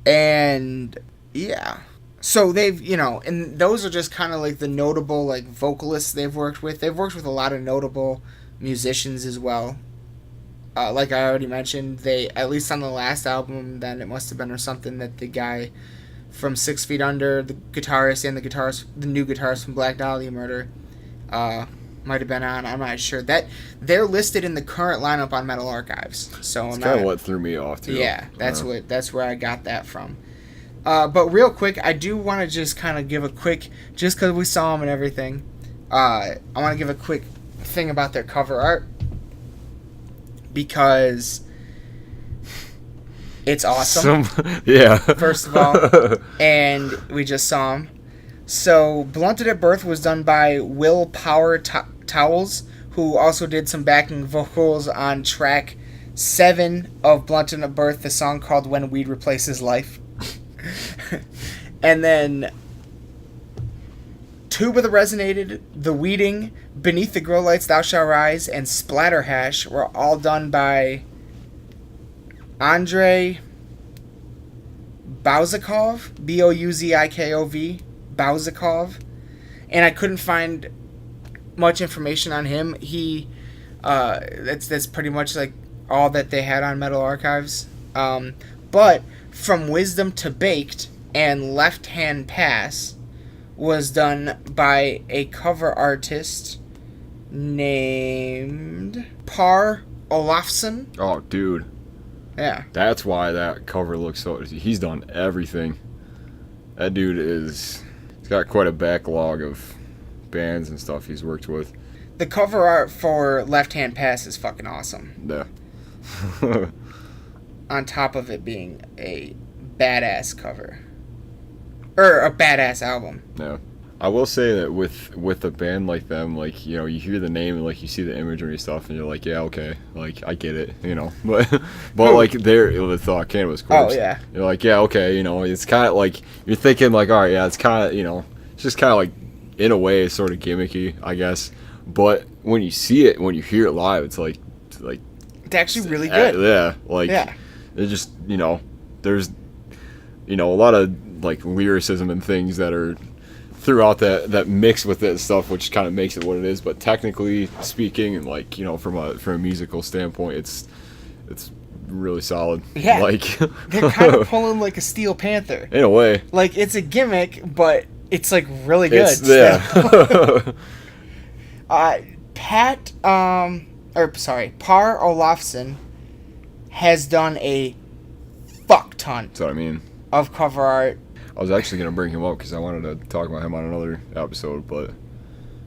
And yeah, so they've and those are just kind of like the notable like vocalists they've worked with. They've worked with a lot of notable musicians as well. Like I already mentioned, they, at least on the last album, then it must have been or something, that the guy from 6 Feet Under, the guitarist and the new guitarist from Black Dahlia Murder, might have been on. I'm not sure. That they're listed in the current lineup on Metal Archives. So it's kind of what threw me off too. Yeah, that's where I got that from. But real quick, I do want to just kind of give a quick, just because we saw them and everything, I want to give a quick thing about their cover art, because it's awesome. Yeah. First of all, and we just saw them. So, Blunted at Birth was done by Will Power Towels, who also did some backing vocals on track 7 of Blunted at Birth, the song called When Weed Replaces Life. And then Tuba the Resonated, The Weeding, Beneath the Grow Lights Thou Shalt Rise, and Splatterhash were all done by Andrei Bouzikov, Bouzikov, Bouzikov, and I couldn't find much information on him. He, that's pretty much like all that they had on Metal Archives. But From Wisdom to Baked and Left Hand Pass was done by a cover artist named Par Olafsson. Oh, dude. Yeah. That's why that cover looks so... He's done everything. That dude he's got quite a backlog of bands and stuff he's worked with. The cover art for Left Hand Pass is fucking awesome. Yeah. On top of it being a badass cover. Or a badass album. Yeah. I will say that with a band like them, like, you hear the name and, like, you see the imagery and stuff, and you're like, yeah, okay, like, I get it, But like, they're with Cannabis Corpse. Oh, yeah. You're like, yeah, okay, it's kind of like, you're thinking, like, all right, yeah, it's kind of, it's just kind of, like, in a way, sort of gimmicky, I guess. But when you see it, when you hear it live, it's actually really good. Yeah, like, it's just, there's, a lot of, like, lyricism and things that are throughout that mix with it and stuff, which kind of makes it what it is. But technically speaking, and like, from a musical standpoint, it's really solid. Yeah, like they're kind of pulling like a Steel Panther in a way. Like, it's a gimmick, but it's like really good. Par Olafsson has done a fuck ton. That's what I mean. Of cover art. I was actually going to bring him up because I wanted to talk about him on another episode, but...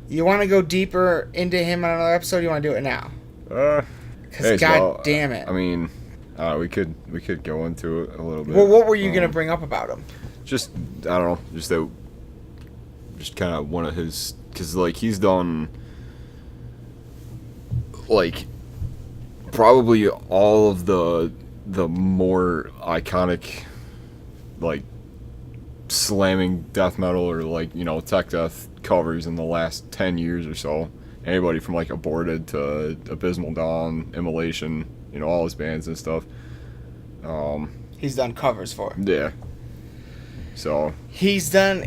You want to go deeper into him on another episode, or you want to do it now? Because damn it. I mean, We could go into it a little bit. Well, what were you gonna bring up about him? Just I don't know, just kind of one of his, because like he's done like probably all of the more iconic like slamming death metal or like tech death covers in the last 10 years or so. Anybody from like Aborted to Abysmal Dawn, Immolation, all his bands and stuff. He's done covers for. Yeah. So he's done.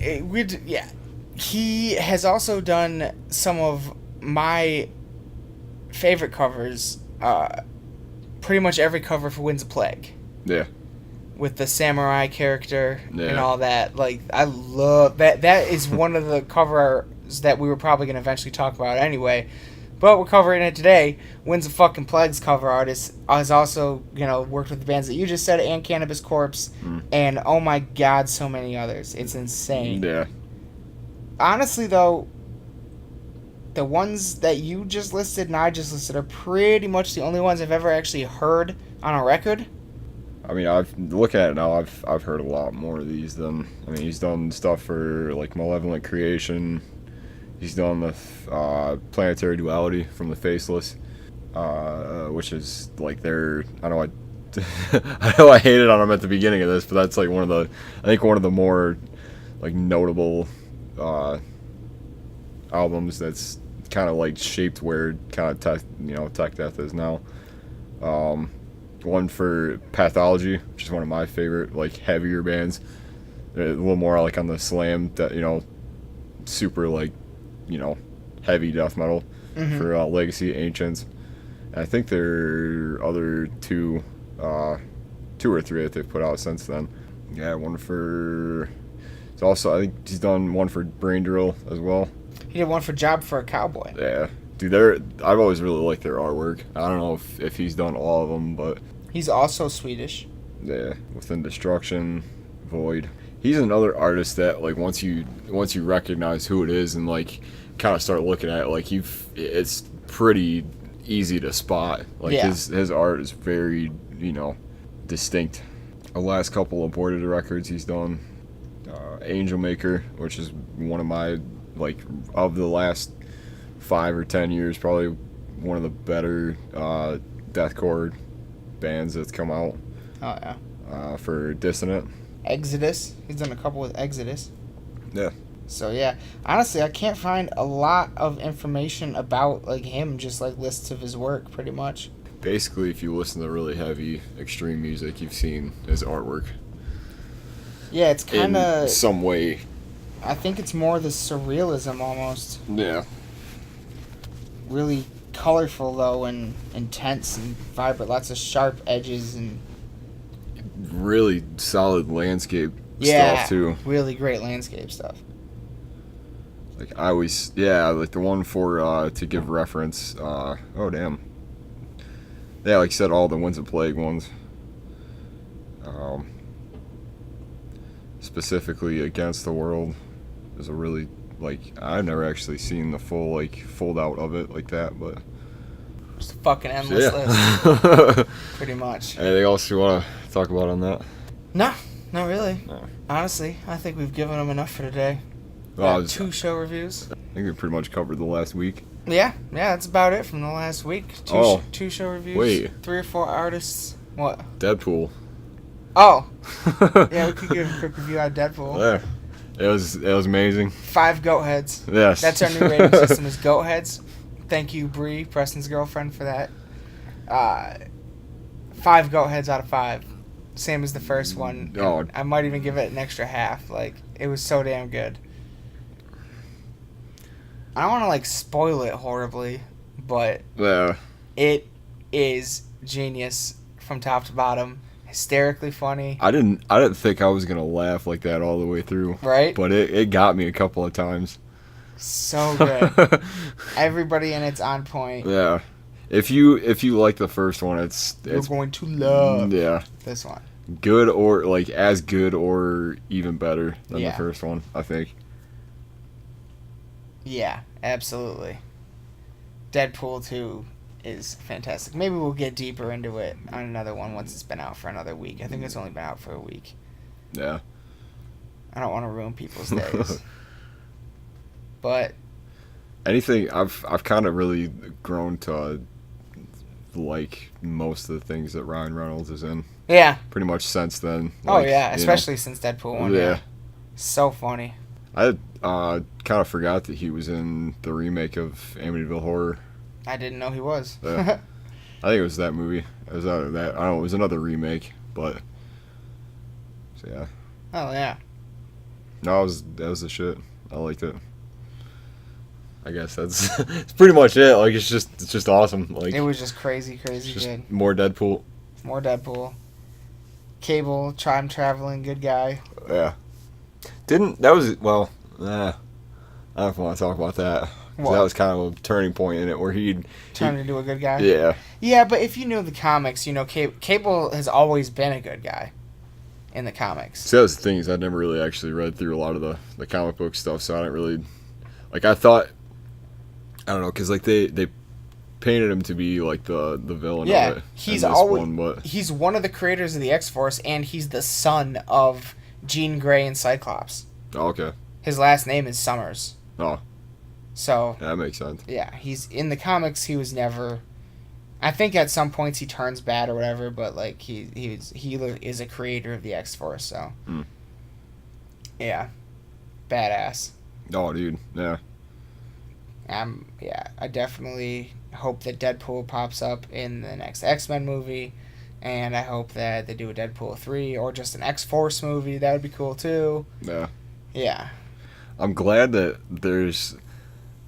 He has also done some of my favorite covers. Pretty much every cover for Winds of Plague. Yeah. With the samurai character and all that. Like, I love that. That is one of the covers that we were probably going to eventually talk about anyway. But we're covering it today. Winds of fucking Plague's cover artist has also, worked with the bands that you just said and Cannabis Corpse. And, oh my God, so many others. It's insane. Yeah. Honestly, though, the ones that you just listed and I just listed are pretty much the only ones I've ever actually heard on a record. I mean, looking at it now, I've heard a lot more of these than. I mean, he's done stuff for like Malevolent Creation. He's done the Planetary Duality from the Faceless, which is like their. I know I hated on him at the beginning of this, but that's like one of the more like notable albums that's kind of like shaped where kind of tech death is now. One for Pathology, which is one of my favorite like heavier bands, a little more like on the slam that super like heavy death metal. For Legacy Ancients. And I think there are other two or three that they've put out since then. Yeah, one for. It's also, I think he's done one for Brain Drill as well. He did one for Job for a Cowboy. Yeah. Dude, I've always really liked their artwork. I don't know if he's done all of them, but... He's also Swedish. Yeah. Within Destruction, Void. He's another artist that, like, once you recognize who it is and, like, kind of start looking at it, like, it's pretty easy to spot. Like, his art is very, distinct. The last couple Aborted records he's done. Angel Maker, which is one of my, like, of the last 5 or 10 years, probably one of the better deathcore bands that's come out. Oh, yeah. For Dissonant. Exodus. He's done a couple with Exodus. Yeah. So, yeah. Honestly, I can't find a lot of information about, like, him, just, like, lists of his work, pretty much. Basically, if you listen to really heavy, extreme music, you've seen his artwork. Yeah, it's kind of... in some way. I think it's more the surrealism, almost. Yeah. Really colorful, though, and intense and vibrant. Lots of sharp edges and... really solid landscape stuff, too. Really great landscape stuff. Like, I always... Yeah, like the one for, to give reference, oh, damn. Yeah, like I said, all the Winds of Plague ones. Specifically Against the World is a really, like, I've never actually seen the full, like, fold out of it like that, but... Just a fucking endless list. Pretty much. Anything else you want to talk about on that? No, not really. No. Honestly, I think we've given them enough for today. 2 show reviews. I think we pretty much covered the last week. Yeah, that's about it from the last week. Two show reviews. Wait. 3 or 4 artists. What? Deadpool. Oh. Yeah, we could give a quick review on Deadpool. Yeah. It was amazing. 5 goat heads. Yes. That's our new rating system is goat heads. Thank you, Bree, Preston's girlfriend, for that. 5 goat heads out of 5. Same as the first one. Oh. I might even give it an extra half. Like, it was so damn good. I don't want to, like, spoil it horribly, but it is genius from top to bottom. Hysterically funny. I didn't think I was gonna laugh like that all the way through. Right? But it got me a couple of times. So good. Everybody in it's on point. Yeah. If you like the first one, it's going to love this one. Good or like as good or even better than the first one, I think. Yeah, absolutely. Deadpool 2 is fantastic. Maybe we'll get deeper into it on another one once it's been out for another week. I think it's only been out for a week. Yeah. I don't want to ruin people's days. But anything, I've kind of really grown to like most of the things that Ryan Reynolds is in. Yeah. Pretty much since then. Like, especially since Deadpool 1. Yeah. So funny. I kind of forgot that he was in the remake of Amityville Horror. I didn't know he was. I think it was that movie. It was either that. I don't know. It was another remake, but so yeah. Oh yeah. No, that was the shit. I liked it. I guess that's it's pretty much it. Like it's just awesome. Like it was just crazy just good. More Deadpool. More Deadpool. Cable, time traveling, good guy. Yeah. I don't want to talk about that. What? That was kind of a turning point in it where he turned into a good guy. Yeah. Yeah, but if you knew the comics, you know Cable has always been a good guy in the comics. See, that's the thing is I never really actually read through a lot of the comic book stuff, so I didn't really like. I thought I don't know because like they painted him to be like the villain. Yeah, of it he's always he's one of the creators of the X-Force, and he's the son of Jean Grey and Cyclops. Oh, okay. His last name is Summers. Oh. So yeah, that makes sense. Yeah, he's in the comics. He was never. I think at some points he turns bad or whatever, but like he is a creator of the X-Force. So. Yeah, badass. Oh, dude, yeah. I definitely hope that Deadpool pops up in the next X-Men movie, and I hope that they do a Deadpool 3 or just an X-Force movie. That would be cool too. Yeah. Yeah. I'm glad that there's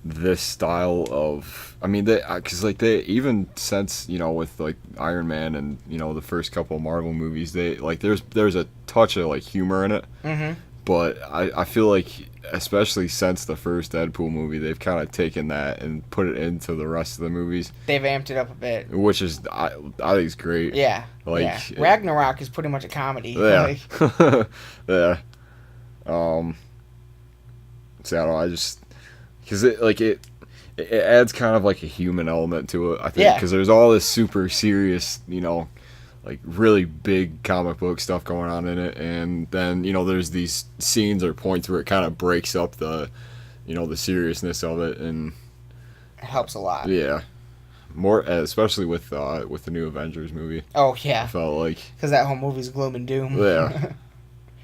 this style of because like they even since with like Iron Man and the first couple of Marvel movies they like there's a touch of like humor in it. Mm-hmm. But I feel like especially since the first Deadpool movie they've kind of taken that and put it into the rest of the movies. They've amped it up a bit, which is I think is great. Yeah. Like yeah. Ragnarok is pretty much a comedy. Yeah. Yeah. So I don't know, I just because it adds kind of like a human element to it, I think, because there's all this super serious, like really big comic book stuff going on in it, and then there's these scenes or points where it kind of breaks up the the seriousness of it, and it helps a lot. Yeah, more especially with the new Avengers movie. Oh yeah, I felt like because that whole movie's gloom and doom. Yeah.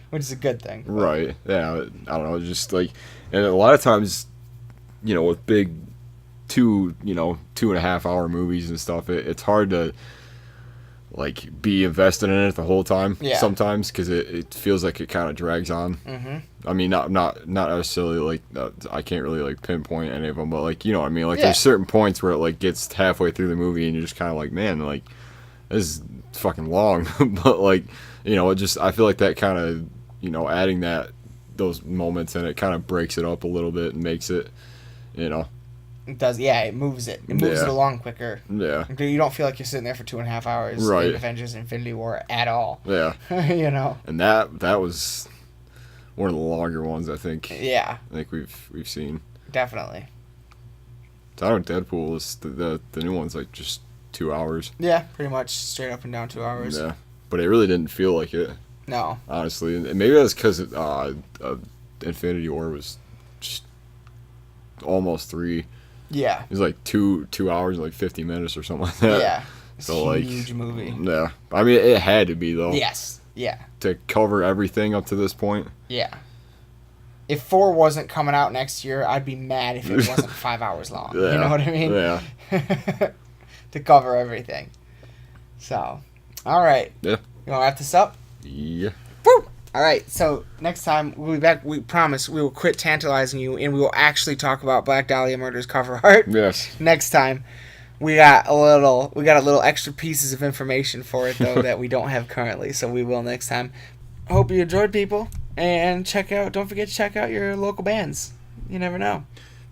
Which is a good thing. But. Right. Yeah. I don't know. Just like, and a lot of times, with big 2.5 hour movies and stuff, it's hard to like be invested in it the whole time. Yeah. Sometimes because it feels like it kind of drags on. Mm-hmm. I mean, not necessarily like I can't really like pinpoint any of them, but like what I mean. Like there's certain points where it like gets halfway through the movie and you're just kind of like, man, like this is fucking long, but like it just I feel like that kind of adding those moments in it kind of breaks it up a little bit and makes it it does. Yeah, it moves it it along quicker. Yeah, you don't feel like you're sitting there for 2.5 hours right. in Avengers Infinity War at all. Yeah. And that was one of the longer ones, I think. Yeah, I think we've seen. Definitely. So I know Deadpool is the new one's like just 2 hours. Yeah, pretty much straight up and down 2 hours. Yeah, but it really didn't feel like it. No. Honestly, and maybe that's because Infinity War was just almost 3. Yeah. It was like 2 hours and like 50 minutes or something like that. Yeah. It's so a huge movie. Yeah. I mean, it had to be though. Yes. Yeah. To cover everything up to this point. Yeah. If 4 wasn't coming out next year, I'd be mad if it wasn't 5 hours long. Yeah. You know what I mean? Yeah. To cover everything. So, all right. Yeah. You want to wrap this up? Yeah. Woo! All right. So next time we'll be back. We promise we will quit tantalizing you, and we will actually talk about Black Dahlia Murder's cover art. Yes. Next time. We got a little extra pieces of information for it though that we don't have currently, so we will next time. Hope you enjoyed, people, and don't forget to check out your local bands. You never know.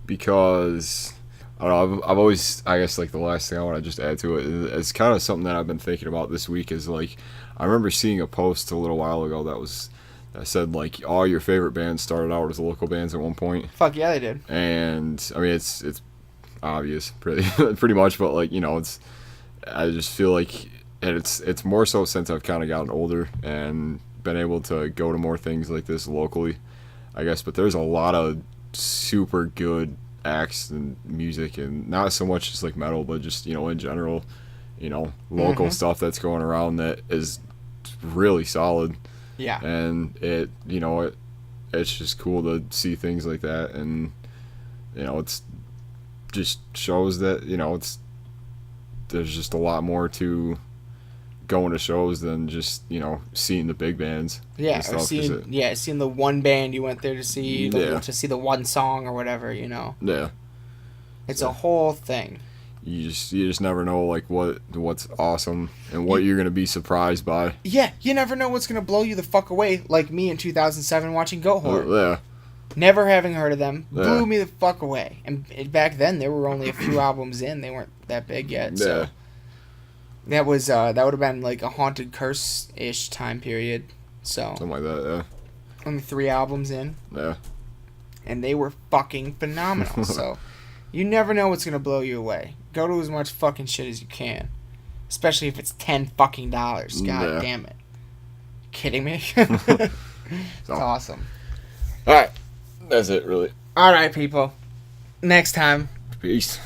Because I don't know, I've always, I guess like the last thing I want to just add to it, it's kind of something that I've been thinking about this week is like, I remember seeing a post a little while ago that said like all your favorite bands started out as local bands at one point. Fuck yeah, they did. And I mean it's obvious, pretty much. But like, you know, I just feel like it's more so since I've kind of gotten older and been able to go to more things like this locally, I guess. But there's a lot of super good acts and music, and not so much just like metal, but just, you know, in general, you know, local stuff that's going around that is really solid. Yeah. And it, you know, it's just cool to see things like that, and you know, it's just shows that, you know, there's just a lot more to going to shows than just, you know, seeing the big bands. Yeah, or seeing the one band you went there to see, to see the one song or whatever, you know. Yeah. It's a whole thing. You just never know, like, what's awesome and what you're gonna be surprised by. Yeah, you never know what's gonna blow you the fuck away. Like me in 2007 watching Goatwhore. Yeah. Never having heard of them blew me the fuck away. And back then there were only a few albums in; they weren't that big yet. So that would have been like a Haunted Curse-ish time period. So something like that. Yeah. Only 3 albums in. Yeah. And they were fucking phenomenal. So you never know what's gonna blow you away. Go to as much fucking shit as you can, especially if it's $10 fucking. God damn it! You kidding me? It's awesome. All right, that's it, really. All right, people. Next time. Peace.